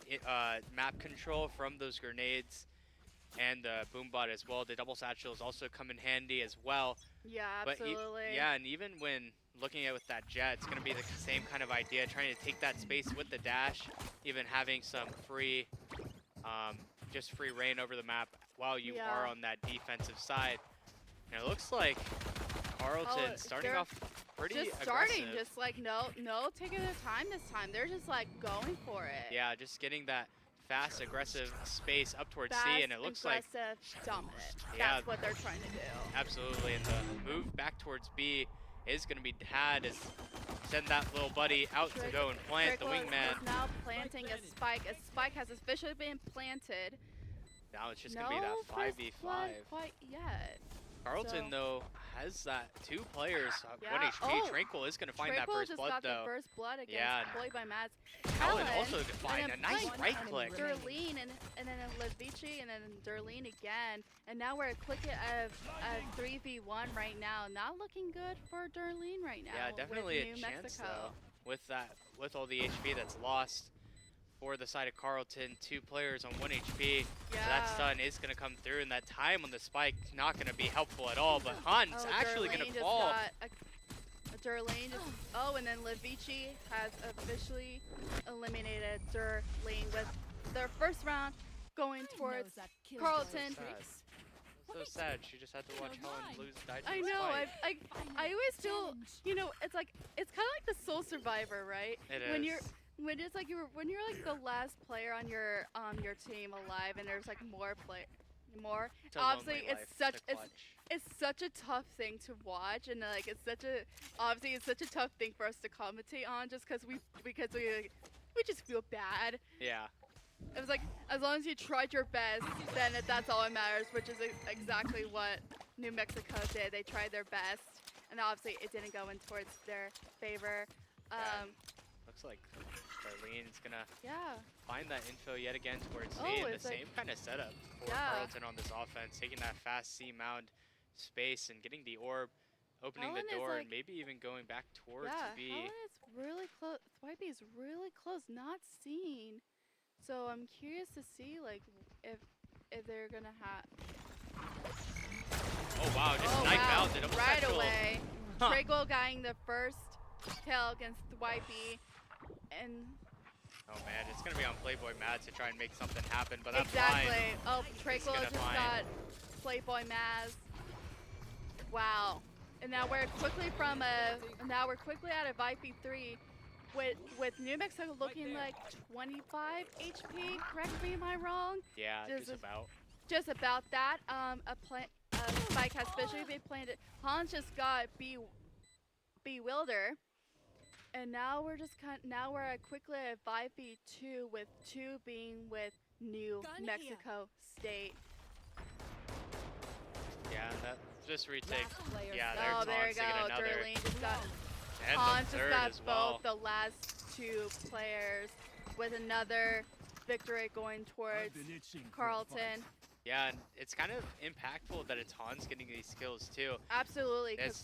map control from those grenades and the boombot as well. The double satchels also come in handy as well. Yeah. But Absolutely. yeah, and even when looking at with that jet, it's going to be the same kind of idea, trying to take that space with the dash, even having some free, just free reign over the map while you Yeah. are on that defensive side. And it looks like Carleton starting they're off pretty just starting, aggressive. just like no taking their time this time. They're just like going for it. Yeah, just getting that fast, aggressive space up towards Fast, C, and it looks like aggressive, dominant. Yeah. That's what they're trying to do. absolutely, and the move back towards B is going to be had as send that little buddy out to go and plant the Trickle wingman. is now planting a spike. A spike has officially been planted. Now it's just No going to be that first 5v5. blood quite yet. Carleton, So- though, has that 2 players. 1 Yeah. HP. Oh, Tranquil is going to find Trickle that first just blood, got though. the first blood against Yeah. Boy by Mads. Helen Helen, also to find and a then nice Blake, right click. Darlene and then Levici and then Darlene again. And now we're clicking at 3v1 right now. Not looking good for Darlene right now. Yeah, definitely with a New chance, Mexico. though, with all the HP that's lost for the side of Carleton. 2 players on 1 HP. So that stun is going to come through, and that time on the spike not going to be helpful at all. But Hunt's actually going to fall. Darlene just, and then Levici has officially eliminated Darlene with their first round going towards Carleton. So sad. She just had to watch Helen lose. Die to I the know. spike. I always feel, it's like it's kind of like the Soul Survivor, right? It when is. you're when you're like the last player on your team alive, and there's like more. It's a Obviously, lonely life to clutch. it's such a tough thing to watch, and like it's such a tough thing for us to commentate on, just because we just feel bad. Yeah. It was like, as long as you tried your best, then that's all that matters, which is exactly what New Mexico did. They tried their best, and obviously it didn't go in towards their favor. Looks like Darlene's gonna Yeah. find that info yet again towards C, Oh, and the it's like- same kind of setup for Yeah. Carleton on this offense, taking that fast C mound space and getting the orb, opening Helen the is door, like- and maybe even going back towards Yeah, B. Helen is really close. Swipey is really close, not seen. So I'm curious to see like if if they're gonna have. Oh wow, just Oh knife wow! out the double Right central. away. Huh. Tranquil getting the first kill against Wipey, and Oh man, it's gonna be on Playboy Mad to try and make something happen, but that's exactly. fine. Oh, Tranquil gonna just find. got Playboy Maz. Wow. And now we're quickly from a. Now we're quickly out of IP3, with New Mexico looking like 25 HP. Correct me, am I wrong? Yeah, just about. Just about that. A spike has officially been planted. Hans just got bewilder, and now we're just now we're at quickly at 5v2 with 2 being with New Mexico State. Yeah, that just retake. Yeah, Oh, there we Hans to get go. another. Darlene just got. And Hans the just third got as well. both the last 2 players with another victory going towards Carleton. Yeah, and it's kind of impactful that it's Hans getting these kills too. Absolutely. It's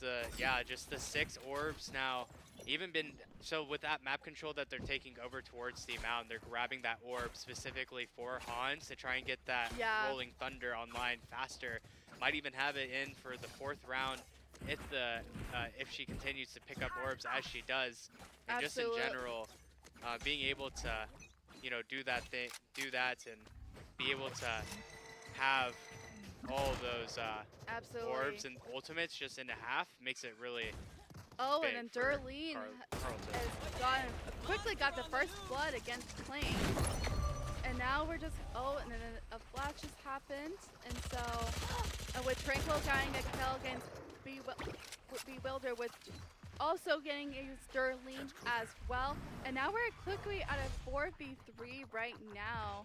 just the 6 orbs now. Even been so with that map control that they're taking over towards the mountain, they're grabbing that orb specifically for Hans to try and get that rolling thunder online faster. Might even have it in for the 4th round if she continues to pick up orbs as she does. And just in general, being able to, do that and be able to have all those orbs and ultimates just into half makes it really Oh, big and then for Darlene Carleton. quickly got the first blood against Plain. And now we're just, and then a flash just happened. And so, with Tranquil getting a kill against Bewilder, with also getting against Darlene as well. And now we're quickly at a 4v3 right now.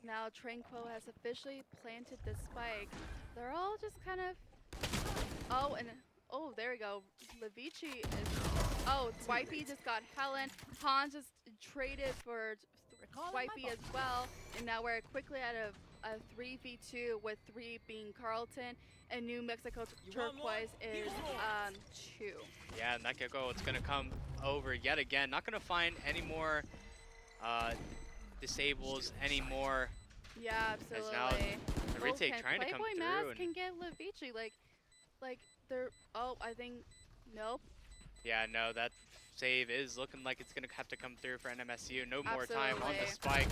Now Tranquil has officially planted the spike. They're all just kind of, there we go. Levici is, Wipey just got Helen. Hans just traded for Wipey as well. And now we're quickly at a 3v2 with 3 being Carleton. And New Mexico Turquoise is 2. Yeah, and that Gecko, it's going to come over yet again. Not going to find any more disables anymore. Yeah, absolutely. As now the retake trying to come Playboy through. Mask can get Levici, like they're, I think, nope. Yeah, no, that save is looking like it's going to have to come through for NMSU. No more time on the spike.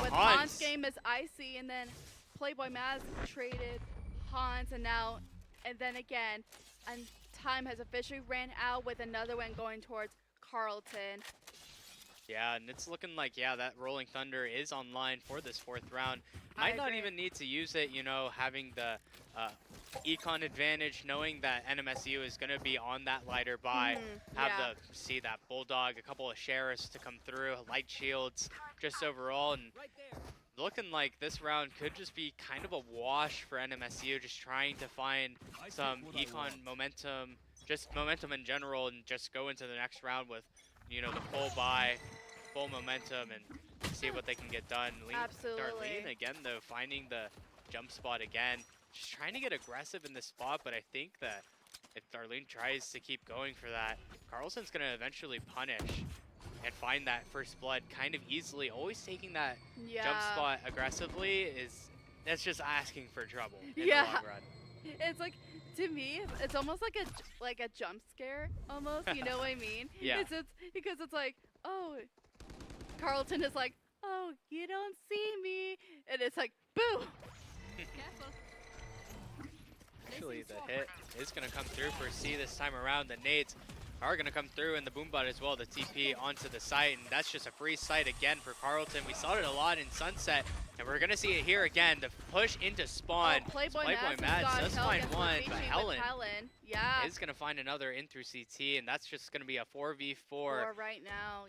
With Hans' game is icy, and then Playboy Maz traded Hans, and then again, and time has officially ran out with another one going towards Carleton. Yeah, and it's looking like, that Rolling Thunder is online for this 4th round. Might not even need to use it, having the econ advantage, knowing that NMSU is going to be on that lighter buy. See that Bulldog, a couple of sheriffs to come through, light shields, just overall. And looking like this round could just be kind of a wash for NMSU, just trying to find some econ momentum, just momentum in general, and just go into the next round with the full buy, full momentum, and see what they can get done. Absolutely. Darlene again, though, finding the jump spot again. Just trying to get aggressive in this spot, but I think that if Darlene tries to keep going for that, Carlson's going to eventually punish and find that first blood kind of easily. Always taking that jump spot aggressively that's just asking for trouble in the long run. It's like, to me, it's almost like a jump scare, almost. You know what I mean? Yeah. It's because it's like, oh, Carleton is like, oh, you don't see me, and it's like, boo. Actually, the hit is going to come through for C this time around. The nades are going to come through, and the boombot as well, the TP onto the site, and that's just a free site again for Carleton. We saw it a lot in Sunset, and we're going to see it here again. The push into spawn. Playboy Mads does find one, but Helen is going to find another in through CT, and that's just going to be a 4v4. Right now,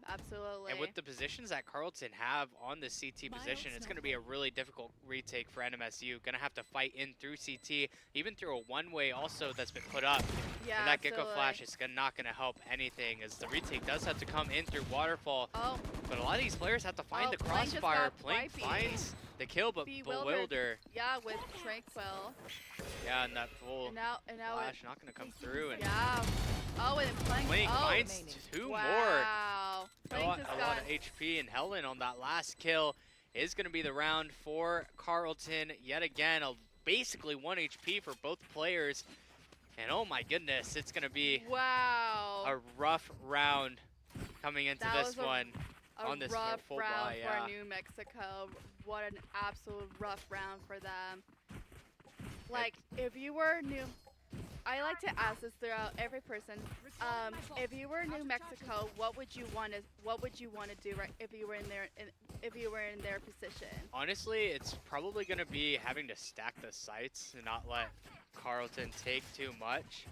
absolutely. And with the positions that Carleton have on the CT position, it's going to be a really difficult retake for NMSU. Going to have to fight in through CT, even through a one-way also that's been put up. Yeah, and that Gecko Flash is not going to help anything, as the retake does have to come in through Waterfall. But a lot of these players have to find the crossfire. Plank finds the kill, but Bewilder. Yeah, with Tranquil. Yeah, and that full Flash not going to come through. And and Plank finds 2 more. Wow. A lot of HP, and Helen on that last kill is going to be the round for Carleton. Yet again, basically 1 HP for both players. And oh my goodness, it's going to be wow. a rough round coming into That this was one on a this rough full round buy. for New Mexico. What an absolute rough round for them. Like, if you were new, I like to ask this throughout every person. If you were New Mexico, what would you want to do right if you were in their position? Honestly, it's probably going to be having to stack the sites and not let Carleton take too much.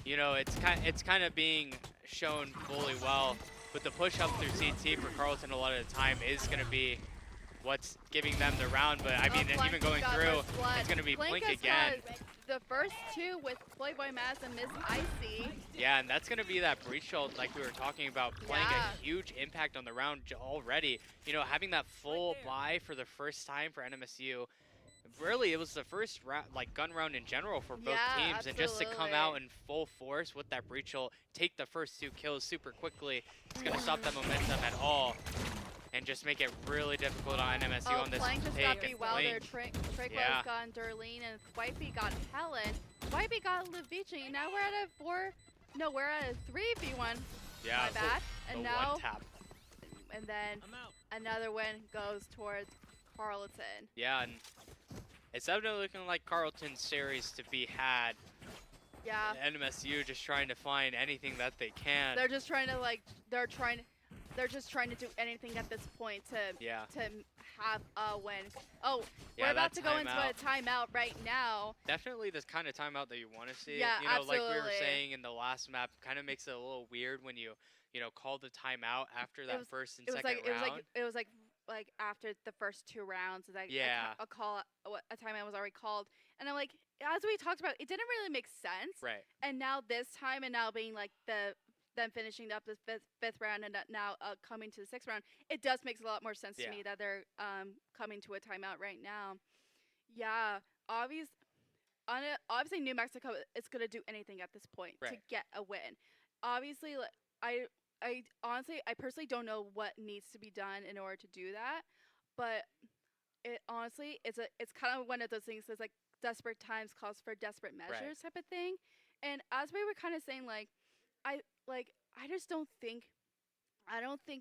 You know, it's kind of being shown fully well, but the push up through CT for Carleton a lot of the time is going to be what's giving them the round. But I mean, even going through, it's going to be Blink again. The first two with Playboy Maz and Miss Icy. Yeah, and that's going to be that breach shield like we were talking about, playing a huge impact on the round already. You know, having that full buy for the first time for NMSU. Really, it was the first gun round in general for both teams, absolutely. and just to come out in full force with that breach shield, take the first 2 kills super quickly, it's going to stop that momentum at all. And just make it really difficult on NMSU on this Plank just take. got beat well there. Blink. Trickle's got Darlene and Swipey got Helen. Swipey got Levici. Now we're at we're at a 3v1. Yeah, My bad. And now, one tap. And then another win goes towards Carleton. Yeah, and it's definitely looking like Carleton's series to be had. Yeah. NMSU just trying to find anything that they can. They're just trying to they're just trying to do anything at this point to have a win. Oh, yeah, we're about to go into a timeout right now. Definitely this kind of timeout that you want to see. Yeah, you know, absolutely. like we were saying in the last map, kind of makes it a little weird when you call the timeout after that first and second round. It was like after the first 2 rounds, like a timeout was already called, and I'm like, as we talked about, it didn't really make sense. Right. And now this time, and now being like them finishing up the fifth round and now coming to the 6th round, it does make a lot more sense to me that they're coming to a timeout right now. Yeah, obviously New Mexico is going to do anything at this point to get a win. Obviously, I honestly, I personally don't know what needs to be done in order to do that, but it's kind of one of those things that's like desperate times calls for desperate measures type of thing. And as we were kind of saying, I just don't think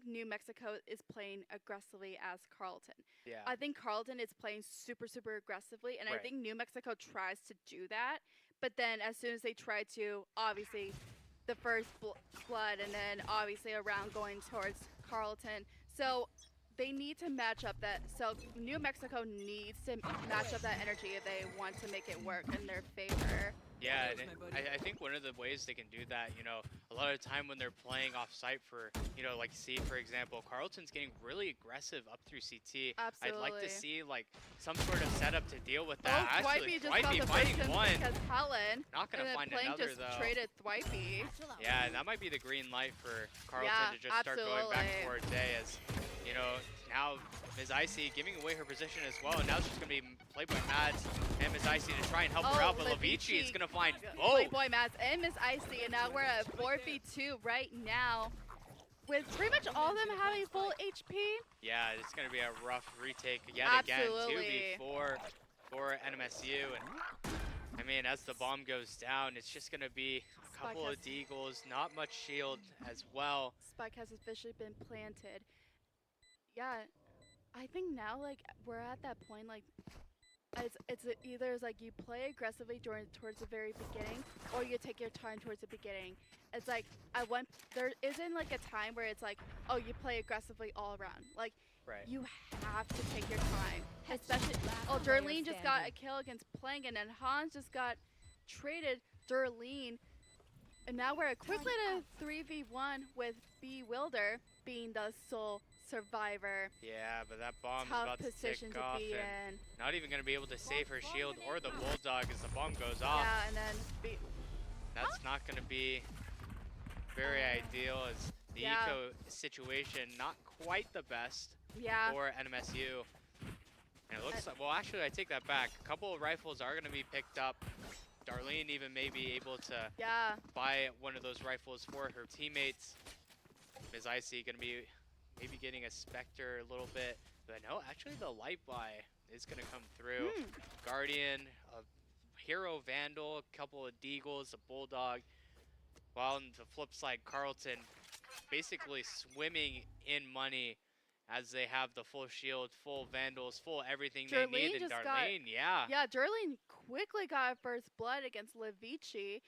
New Mexico is playing aggressively as Carleton. Yeah. I think Carleton is playing super, super aggressively, and I think New Mexico tries to do that, but then as soon as they try to, obviously, the first blood, and then obviously a round going towards Carleton. So they need to match up that. So New Mexico needs to match up that energy if they want to make it work in their favor. Yeah, and I think one of the ways they can do that, a lot of the time when they're playing off-site for, like C, for example, Carleton's getting really aggressive up through CT. Absolutely. I'd like to see, some sort of setup to deal with that. Oh, Actually, just got the finding one. Because Helen. Not going to find another, just though. traded Thwipey. Yeah, that might be the green light for Carleton to just start going back towards A as, now Ms. Icy giving away her position as well, and now she's going to be Playboy Mads and Ms. Icy to try and help her out, but Levici is going to find both. Playboy Mads and Ms. Icy, and now we're at 4v2 right now, with pretty much all of them having full HP. Yeah, it's going to be a rough retake yet Absolutely. again, 2v4 for NMSU, and I mean, as the bomb goes down, it's just going to be a couple of deagles, not much shield as well. Spike has officially been planted. Yeah, I think now, we're at that point, it's either you play aggressively towards the very beginning, or you take your time towards the beginning. It's there isn't a time where it's oh, you play aggressively all around. You have to take your time. Especially, Darlene just got a kill against Plank, and then Hans just got traded Darlene. And now we're quickly to 3v1 with Bewilder being the sole survivor. Yeah, but that bomb's Tough about to tick position off, to be and in. not even going to be able to save her shield or the Bulldog as the bomb goes off. Yeah, and then that's not going to be very ideal, as the eco situation not quite the best for NMSU. And it looks like, well, actually, I take that back. A couple of rifles are going to be picked up. Darlene even may be able to buy one of those rifles for her teammates. Ms. Icy going to be maybe getting a Spectre a little bit. But no, actually the light buy is gonna come through. Hmm. Guardian, a hero Vandal, a couple of Deagles, a Bulldog. While on the flip side, Carleton basically swimming in money as they have the full shield, full Vandals, full everything they need. Darlene And just got, Darlene, yeah. yeah, Darlene quickly got first blood against Levici.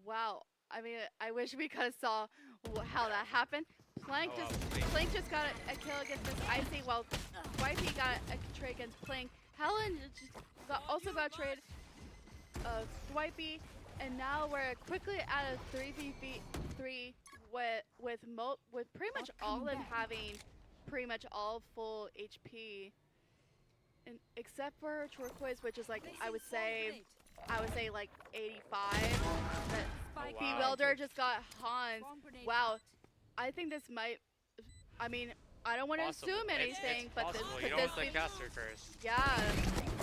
Wow. I mean, I wish we could have saw how that happened. Plank Oh, wow, just Plank. Plank just got a kill against Miss Icy, while Wifey got a trade against Plank. Helen also got a trade of Swipey, and now we're quickly at a 3v3 with pretty much all of them having pretty much all full HP, and except for Turquoise, which is like I would say like 85. But Oh, B wow. Welder just got Hans. Wow, I think this might. I mean, I don't want to Possible. assume anything, it's but possible. this You could don't this want be? the caster curse. Yeah.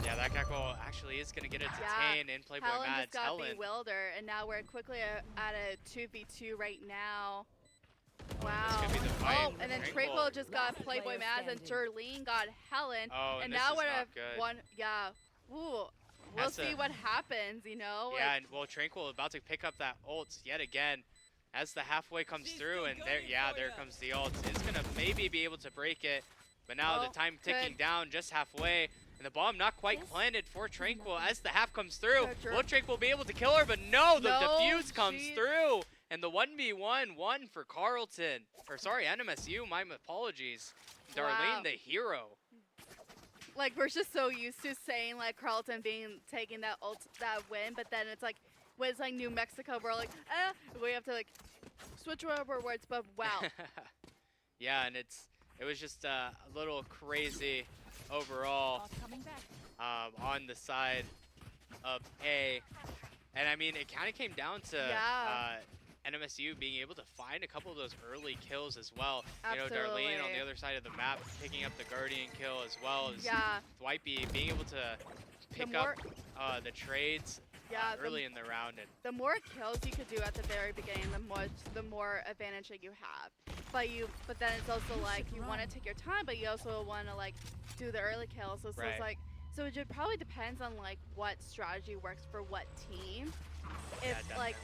Yeah, that Gekko actually is going to get it to Yeah. Tane in Playboy Helen Mads. just got Helen. Bewilder, and now we're quickly at a 2v2 right now. Oh, Wow. this could be the fight. Oh, and then Tranquil just got Playboy Mads, and Jerlene got Helen. Oh, and this now is we're not at good. one. Yeah. Ooh. We'll That's see what happens, you know? Yeah, Like, and well, Tranquil about to pick up that ult yet again as the halfway comes through, and there, yeah, there comes the ult. It's gonna maybe be able to break it, but now Well, the time ticking down just halfway, and the bomb not quite planted for Tranquil as the half comes through. Will Tranquil be able to kill her? But no, the defuse comes through, and the 1v1 won for Carleton, or sorry, NMSU. My apologies. Wow. Darlene, the hero. like we're just so used to saying like Carleton taking that win, but then it's like when it's like New Mexico, we're like, we have to like switch over words. But wow, yeah, and it was just a little crazy overall on the side of A, and I mean it kind of came down to NMSU being able to find a couple of those early kills as well. Absolutely. You know, Darlene on the other side of the map picking up the Guardian kill as well as Dwipey being able to pick up the trades early in the round. And the more kills you could do at the very beginning, the more advantage that you have. But then it's also like you want to take your time, but you also want to like do the early kills. So, it's like it just probably depends on like what strategy works for what team. If like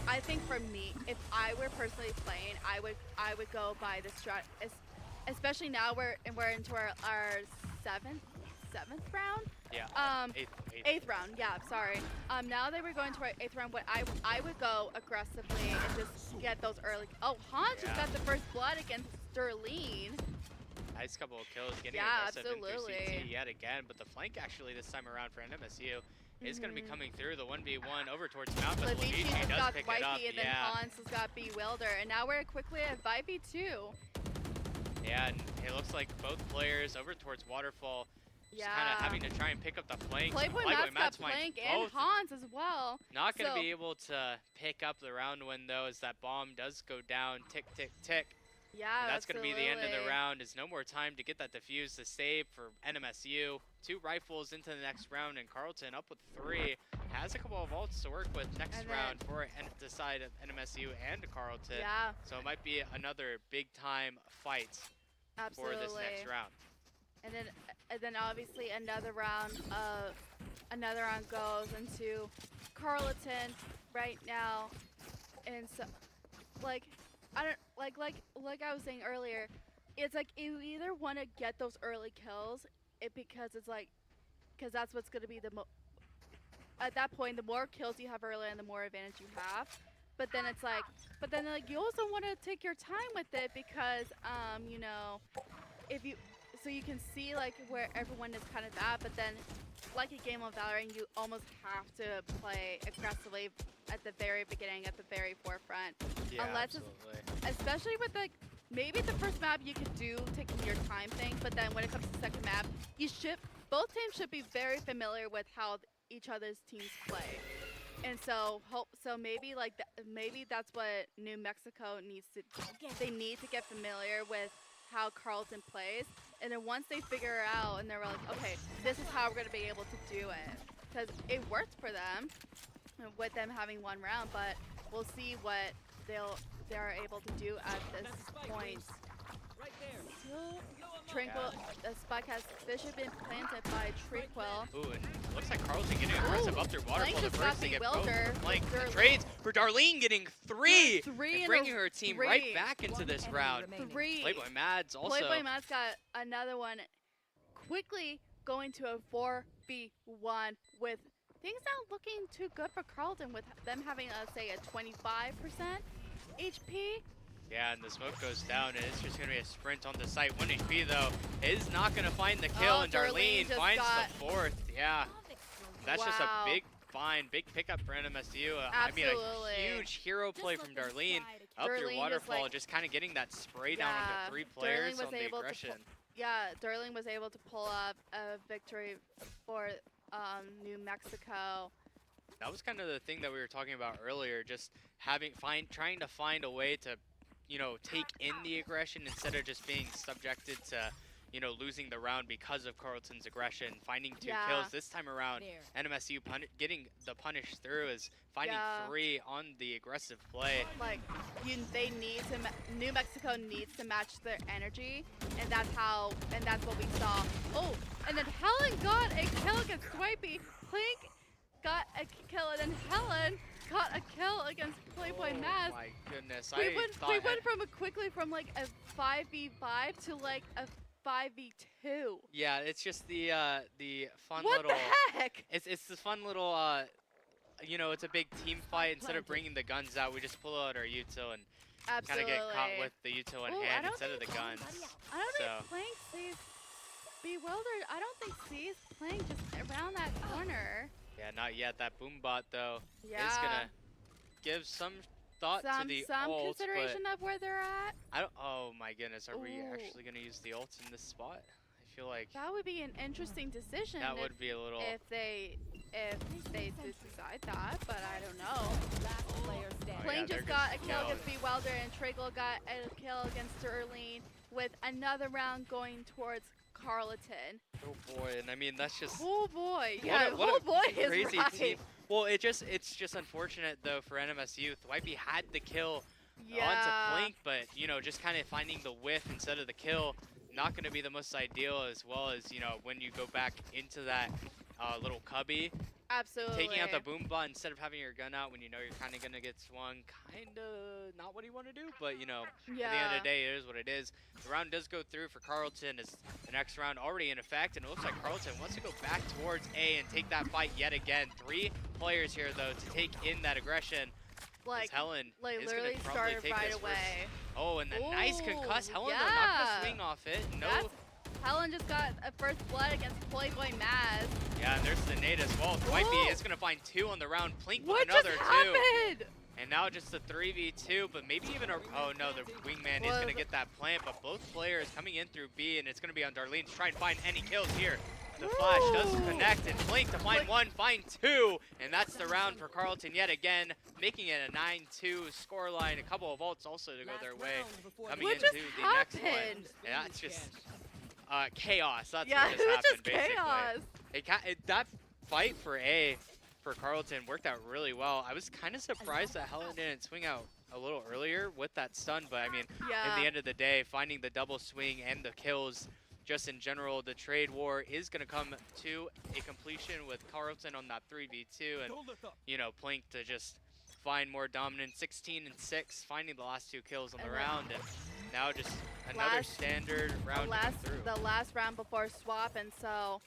I think for me, if I were personally playing, I would go by the strat, especially now we're into our seventh round. Yeah. Eighth round. Yeah. Sorry. Now that we're going to our 8th round, what I would go aggressively and just get those early. Oh, Hans just got the first blood against Sterling. Nice couple of kills, getting aggressive absolutely. into CT yet again, but the flank actually this time around for NMSU is going to be coming through the 1v1 over towards Mount, but Levici Levici does got pick it up. and then Hans has got Bewilder, and now we're quickly at 5v2. Yeah, and it looks like both players over towards Waterfall just kind of having to try and pick up the flank. Playboy Matt's got Plank and Hans as well. Not going to be able to pick up the round win though, as that bomb does go down. Tick, tick, tick. Yeah, and that's going to be the end of the round. There's no more time to get that defuse to save for NMSU. 2 rifles into the next round, and Carleton up with 3. Has a couple of ults to work with next round for the side of NMSU and Carleton. Yeah. So it might be another big time fight for this next round. And then obviously another round goes into Carleton right now, and so like I don't like I was saying earlier, it's like you either want to get those early kills, because that's what's gonna be at that point, the more kills you have early and the more advantage you have. But then it's like, you also want to take your time with it, because you know, so you can see like where everyone is kind of at, but then like a game of Valorant, you almost have to play aggressively at the very beginning, at the very forefront. Yeah, unless absolutely. Especially with like maybe the first map you could do taking your time thing, but then when it comes to the second map, both teams should be very familiar with how each other's teams play. And so maybe maybe that's what New Mexico needs to. They need to get familiar with how Carleton plays, and then once they figure it out and they're like, okay, this is how we're gonna be able to do it, because it worked for them with them having 1 round, but we'll see what they're able to do at this point. Tranquil, the spike has officially been planted by Tranquil. Ooh, and looks like Carleton getting aggressive up their waterfall. The just first got to get bewildered both Plank with trades for Darlene getting three in and a bringing her team right back into this round. Three. Playboy Mads also. Playboy Mads got another one, quickly going to a 4v1 with things not looking too good for Carleton, with them having, say, a 25% HP. Yeah, and the smoke goes down, and it's just going to be a sprint on the site. 1 HP, though, is not going to find the kill, and Darlene finds the 4th. Yeah, that's just a big pickup for NMSU. I mean, a huge hero play from Darlene up through waterfall, just kind of getting that spray down onto 3 players on the aggression. Darlene was able to pull up a victory for New Mexico. That was kind of the thing that we were talking about earlier, just trying to find a way to, you know, take in the aggression instead of just being subjected to, you know, losing the round because of Carleton's aggression. Finding 2 kills this time around. NMSU getting the punish through is finding 3 on the aggressive play. Like, they need to. New Mexico needs to match their energy, and that's what we saw. Oh, and then Helen got a kill against Swipey. Plink got a kill, and then Helen got a kill against Playboy Mads. Oh my goodness! We went from like a 5v5 to like a 5v2. Yeah, it's just the fun what little. What the heck? It's the fun little. You know, it's a big team fight. Instead of bringing the guns out, we just pull out our util and kind of get caught with the util in hand instead of the guns. I don't think Plank sees bewildered. I don't think sees Plank just around that corner. Yeah, not yet. That boom bot though is gonna give some thought to the ult, consideration of where they're at. Oh my goodness, are we actually gonna use the ult in this spot? I feel like that would be an interesting decision. That would be a little. If they decide that, but I don't know. Plane just got a kill against Bewilder, and Trickle got a kill against Darlene, with another round going towards Carleton. Oh boy, and I mean that's just. Oh boy, what boy is crazy right. team. Well, it's just unfortunate though for NMSU. Thwipey had the kill onto Blink, but you know, just kind of finding the whiff instead of the kill, not going to be the most ideal. As well as, you know, when you go back into that little cubby. Absolutely. Taking out the boom bot instead of having your gun out when you know you're kind of going to get swung, kind of not what you want to do, but you know, at the end of the day, it is what it is. The round does go through for Carleton. Is the next round already in effect, and it looks like Carleton wants to go back towards A and take that fight yet again. 3 players here, though, to take in that aggression. Like, Helen is literally gonna probably started take right this away. Oh, and the nice concuss. Helen, though, not going to swing off it. No. Helen just got a first blood against Playboy Maz. Yeah, and there's the nade as well. Thwipey is going to find 2 on the round. Plink with what another just 2. Happened? And now just a 3v2, but maybe even a... Oh, no, the wingman is going to get that plant, but both players coming in through B, and it's going to be on Darlene to try and find any kills here. The flash does connect, and Blink to find 1, find 2, and that's the round for Carleton yet again, making it a 9-2 scoreline. A couple of ults also to go their way, coming into the next one. And that's just chaos. That's what just happened, basically. Chaos. That fight for A for Carleton worked out really well. I was kind of surprised that Helen didn't swing out a little earlier with that stun, but I mean, at the end of the day, finding the double swing and the kills, just in general, the trade war is going to come to a completion with Carleton on that 3v2, and you know, Plink to just find more dominant. 16 and 6, finding the last 2 kills on the round, and now just another standard round to come through. The last round before swap, and so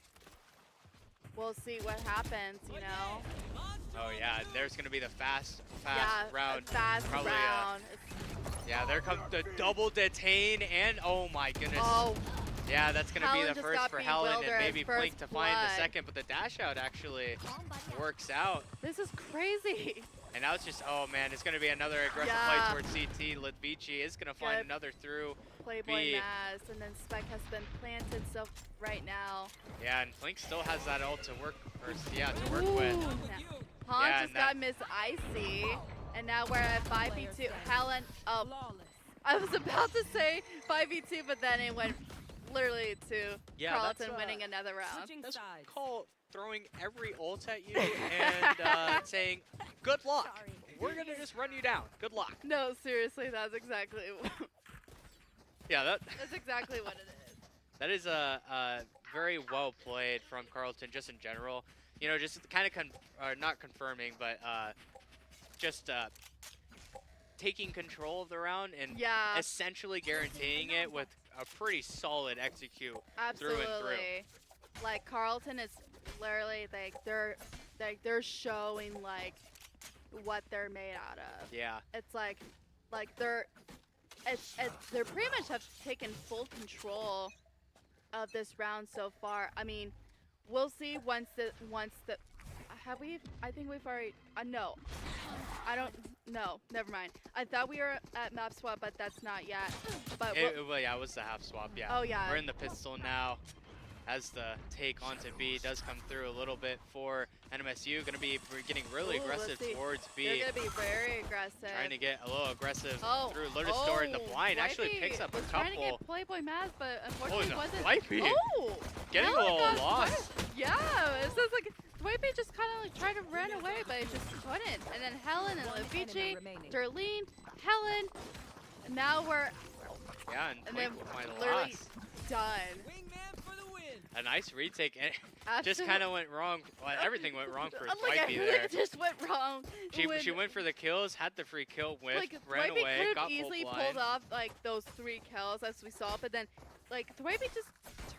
we'll see what happens, you know. Oh yeah, there's going to be the fast round. Fast probably, round. Yeah, there comes the double detain, and oh my goodness. Oh. Yeah, that's going to be the first for Helen, and maybe Blink to find the second, but the dash out actually works out. This is crazy. And now it's just, oh man, it's going to be another aggressive fight towards CT. Litvici is going to find another through Playboy Maz, and then Spike has been planted right now. Yeah, and Blink still has that ult to work, to work with. Han just got Miss Icy, and now we're at 5v2. Helen, I was about to say 5v2, but then it went literally to Carleton winning another round. That's called throwing every ult at you and saying, good luck. We're going to just run you down. Good luck. No, seriously, that's exactly Yeah, That's exactly what it is. that is very well played from Carleton, just in general. You know, just kind of not confirming, but just taking control of the round and Yeah, essentially guaranteeing it with a pretty solid execute through and through. absolutely. Like Carleton is literally they're showing like what they're made out of. Yeah. It's like they're they're pretty much have taken full control of this round so far. I mean, we'll see once the have we? I think we've already. No, I don't. No, never mind. I thought we were at map swap, but that's not yet. But Well, yeah, it was the half swap. Yeah. oh yeah. We're in the pistol now. As the take onto B does come through a little bit for NMSU. Going to be getting really Ooh, aggressive towards B. They're going to be very aggressive. Trying to get a little aggressive through Oh, Lotus Door in the blind. Actually Wifey picks up a was trying to couple. get Playboy Maz, but unfortunately no, wasn't. Wifey Oh, getting a Helen little got lost. Yeah, it says like Wifey just kind of like tried to run away, but it just couldn't. And then Helen and Levici, Darlene, Helen. And now we're Yeah, and Blake then with my literally loss. done. A nice retake. And just Absolutely. kind of went wrong. Well, everything went wrong for Like Wifey everything there. just went wrong. She went for the kills, had the free kill whiff, Like ran Thwipey away, could have got easily full pulled blind. off like those 3 kills as we saw, but then like Thwipey just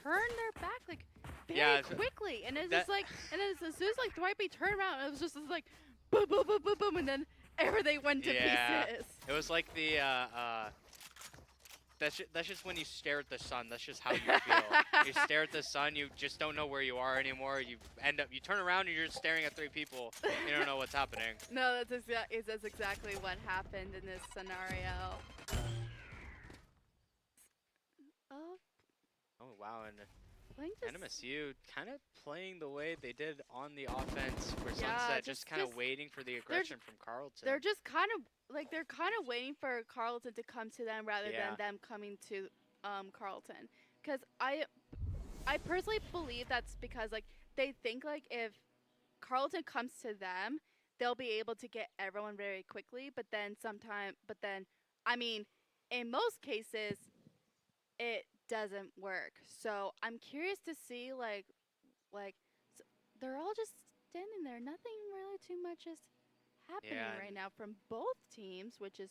turned their back like very Yeah, quickly, and it's that- just like, and as soon as like Thwipey turned around, it was just like boom, boom, boom, boom, boom, and then everything went to Yeah. pieces. It was like the that's just when you stare at the sun. That's just how you feel. You stare at the sun. You just don't know where you are anymore. You turn around and you're just staring at 3 people. You don't know what's happening. No, that's exactly what happened in this scenario. Oh, Oh wow, and playing this. NMSU kind of playing the way they did on the offense for Yeah, Sunset, just- just kind of just- waiting for the aggression from Carleton. They're just kind of waiting for Carleton to come to them rather Yeah. than them coming to Carleton. Because I personally believe that's because like they think like if Carleton comes to them, they'll be able to get everyone very quickly. But then I mean, in most cases, it doesn't work. So I'm curious to see they're all just standing there. Nothing really too much is happening Yeah, right now from both teams, which is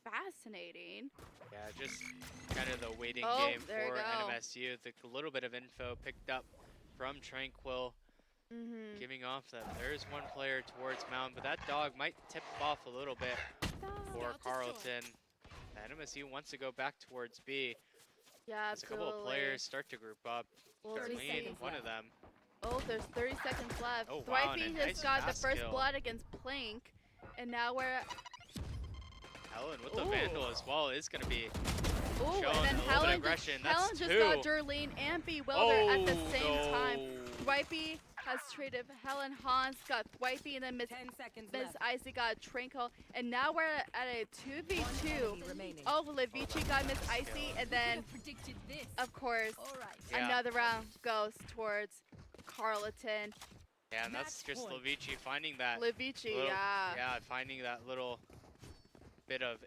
fascinating. Yeah, just kind of the waiting Oh, game there you for go. NMSU. The little bit of info picked up from Tranquil, Mm-hmm. giving off that there's one player towards Mountain, but that dog might tip off a little bit for Carleton. NMSU wants to go back towards B. Yeah, As a absolutely. couple of players start to group up. Well, we see. Darlene, one of them. Oh, there's 30 seconds left. Oh, wow, and Thwipey a has nice got the fast first kill. blood against Plank, and now we're at. Helen with the Ooh. Vandal as well is going to be Ooh, showing and then a little bit of Helen aggression. just, Helen That's just 2. got Darlene and Bewilder at the same no. time. Thwipey has traded Helen. Hans got Thwipey, and then Miss 10 seconds Miss left. Icy got Tranquil, and now we're at a 2v2. Enemy remaining. Oh, Levici got Miss Icy, and then predicted this. of course All right. Yeah. another round goes towards Carleton. Yeah, and that's Match just point. Levici finding that Levici, little- yeah. Yeah, finding that little bit of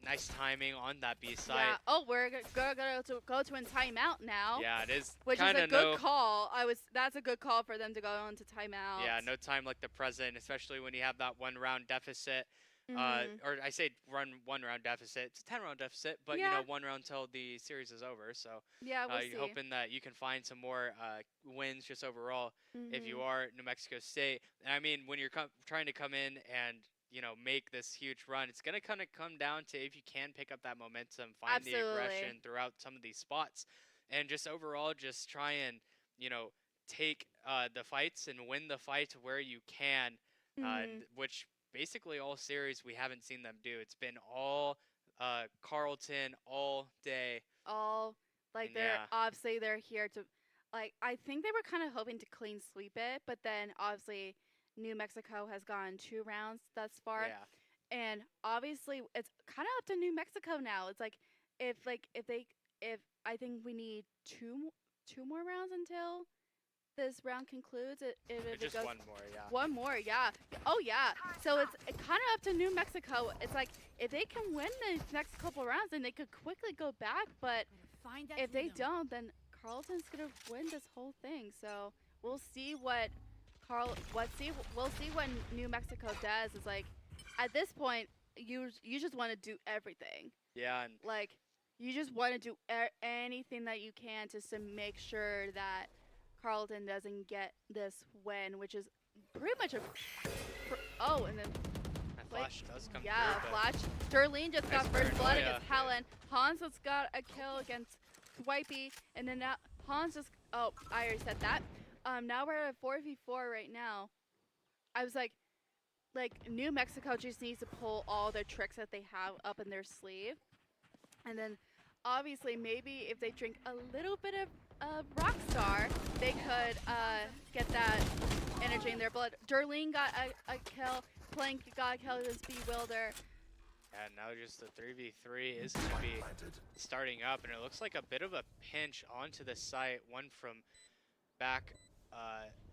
nice timing on that B side. Yeah. Oh, we're gonna go to a timeout now. Yeah, it is Which is kind a of good call. That's a good call for them to go on to timeout. Yeah, no time like the present, especially when you have that 1-round deficit. Mhm. Or I say run 1-round deficit. It's a 10-round deficit, but you Yeah. know 1 round till the series is over. So Yeah, we'll see. you're hoping that you can find some more wins just overall if you Mhm. are New Mexico State. And I mean, when you're trying to come in and make this huge run, it's gonna kind of come down to if you can pick up that momentum, find the Absolutely. aggression throughout some of these spots, and just overall just try and take the fights and win the fights where you can, Mhm. which basically all series we haven't seen them do. It's been all Carleton all day. All like And they're yeah. obviously they're here to like I think they were kind of hoping to clean sweep it, but then obviously New Mexico has gone 2 rounds thus far. Yeah. And obviously it's kind of up to New Mexico now. It's like if I think we need two more rounds until this round concludes, if it Just goes one more, yeah. one more, yeah. Oh yeah. So it's kind of up to New Mexico. It's like if they can win the next couple rounds, then they could quickly go back. But if they don't, then Carleton's gonna win this whole thing. So we'll see what we'll see what New Mexico does. It's like at this point, you just want to do everything. Yeah, and Like you just want to do anything that you can just to make sure that Carleton doesn't get this win, which is pretty much a. Oh, and then. that flash does come Yeah, through. flash. Darlene just got Nice first blood paranoia, against Helen. Hans has got a kill against Swipey, and then now Hans just. Oh, I already said that. Now we're at a 4v4 right now. I was like, New Mexico just needs to pull all their tricks that they have up in their sleeve, and then obviously maybe if they drink a little bit of Rockstar, they could get that energy in their blood. Darlene got a kill. Plank got a kill against Bewilder. And now just the 3v3 is going to be starting up, and it looks like a bit of a pinch onto the site. One from back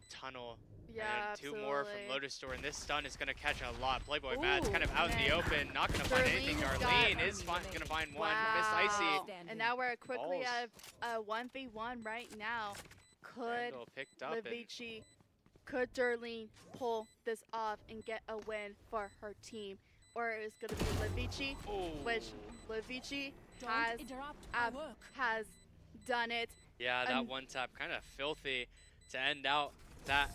tunnel, Yeah, and two more from absolutely. Lotus Store, and this stun is going to catch a lot. Playboy Ooh, Matt's kind of out in man. the open, not going to find anything. Darlene has Darlene got- is going to find one. Wow. Miss Icy. And now we're quickly Balls. at a 1v1 right now. Could Randall picked up, and Levici, could Darlene pull this off and get a win for her team? Or is going to be Levici, which Levici has done it. yeah, that one tap kind of filthy to end out that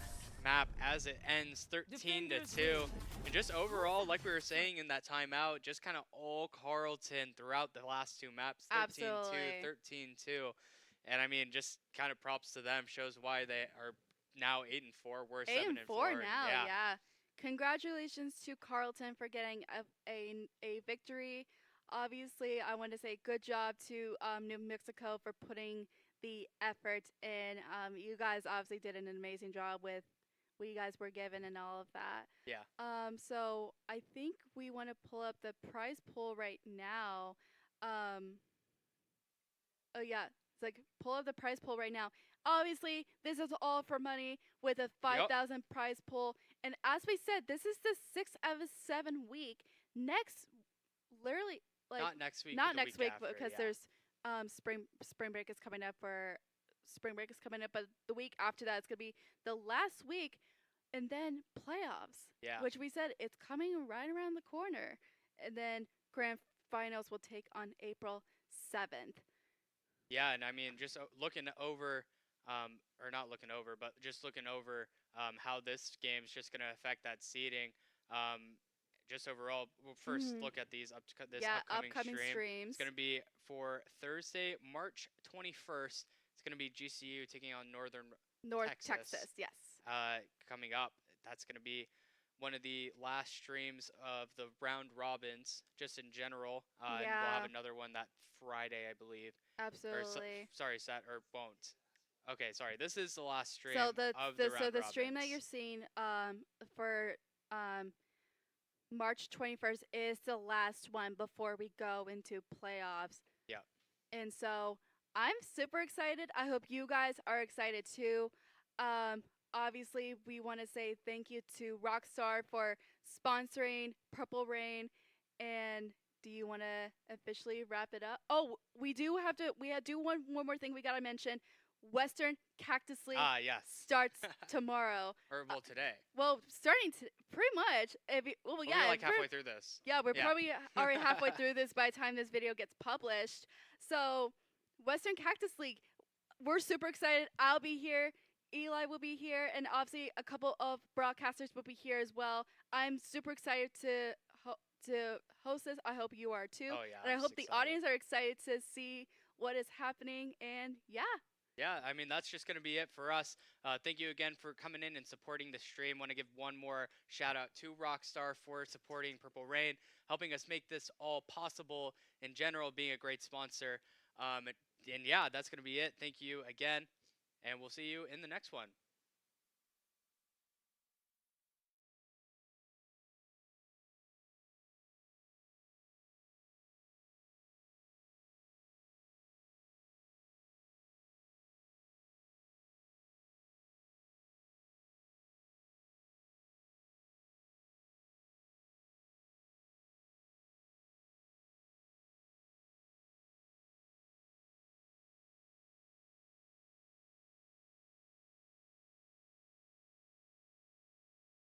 map as it ends 13-2. And just overall, like we were saying in that timeout, just kind of all Carleton throughout the last two maps, 13-2, Absolutely. 13-2. And I mean, just kind of props to them, shows why they are now 8-4, we're 8-4 7-4. now, yeah. Congratulations to Carleton for getting a victory. Obviously, I want to say good job to New Mexico for putting the effort in. You guys obviously did an amazing job with what you guys were given and all of that. Yeah. So I think we want to pull up the prize pool right now. Oh yeah, it's like pull up the prize pool right now. Obviously, this is all for money with a 5,000 prize pool. And as we said, this is the 6 out of 7 week. Next, literally, like Not next week. not but the next week week, after, because yeah. there's spring break is coming up but the week after that it's gonna be the last week, and then playoffs. Yeah. Which we said it's coming right around the corner, and then grand finals will take on April 7th. Yeah, and I mean, just looking over, or not looking over, but just looking over how this game's just going to affect that seeding. Just overall, we'll first look at these this upcoming stream. streams. It's going to be for Thursday, March 21st. It's going to be GCU taking on North Texas, yes. Coming up. That's going to be one of the last streams of the round robins, just in general. And we'll have another one that Friday, I believe. Absolutely. Won't. Okay, sorry. This is the last stream So of the round stream that robins. you're seeing for March 21st is the last one before we go into playoffs. Yeah. And so I'm super excited. I hope you guys are excited too. Obviously, we want to say thank you to Rockstar for sponsoring Purple Rain. And do you want to officially wrap it up? Oh, we do one more thing we got to mention. Western Cactus League Yes. starts tomorrow. Or, well, today. Well, starting to pretty much. We're Yeah, like halfway through this. yeah, we're probably already halfway through this by the time this video gets published. So, Western Cactus League, we're super excited. I'll be here. Eli will be here, and obviously a couple of broadcasters will be here as well. I'm super excited to host this. I hope you are too. Oh, yeah. And I I'm hope just the excited. audience are excited to see what is happening. And yeah. Yeah, I mean, that's just going to be it for us. Thank you again for coming in and supporting the stream. Want to give one more shout out to Rockstar for supporting Purple Rain, helping us make this all possible, in general, being a great sponsor. And yeah, that's going to be it. Thank you again, and we'll see you in the next one.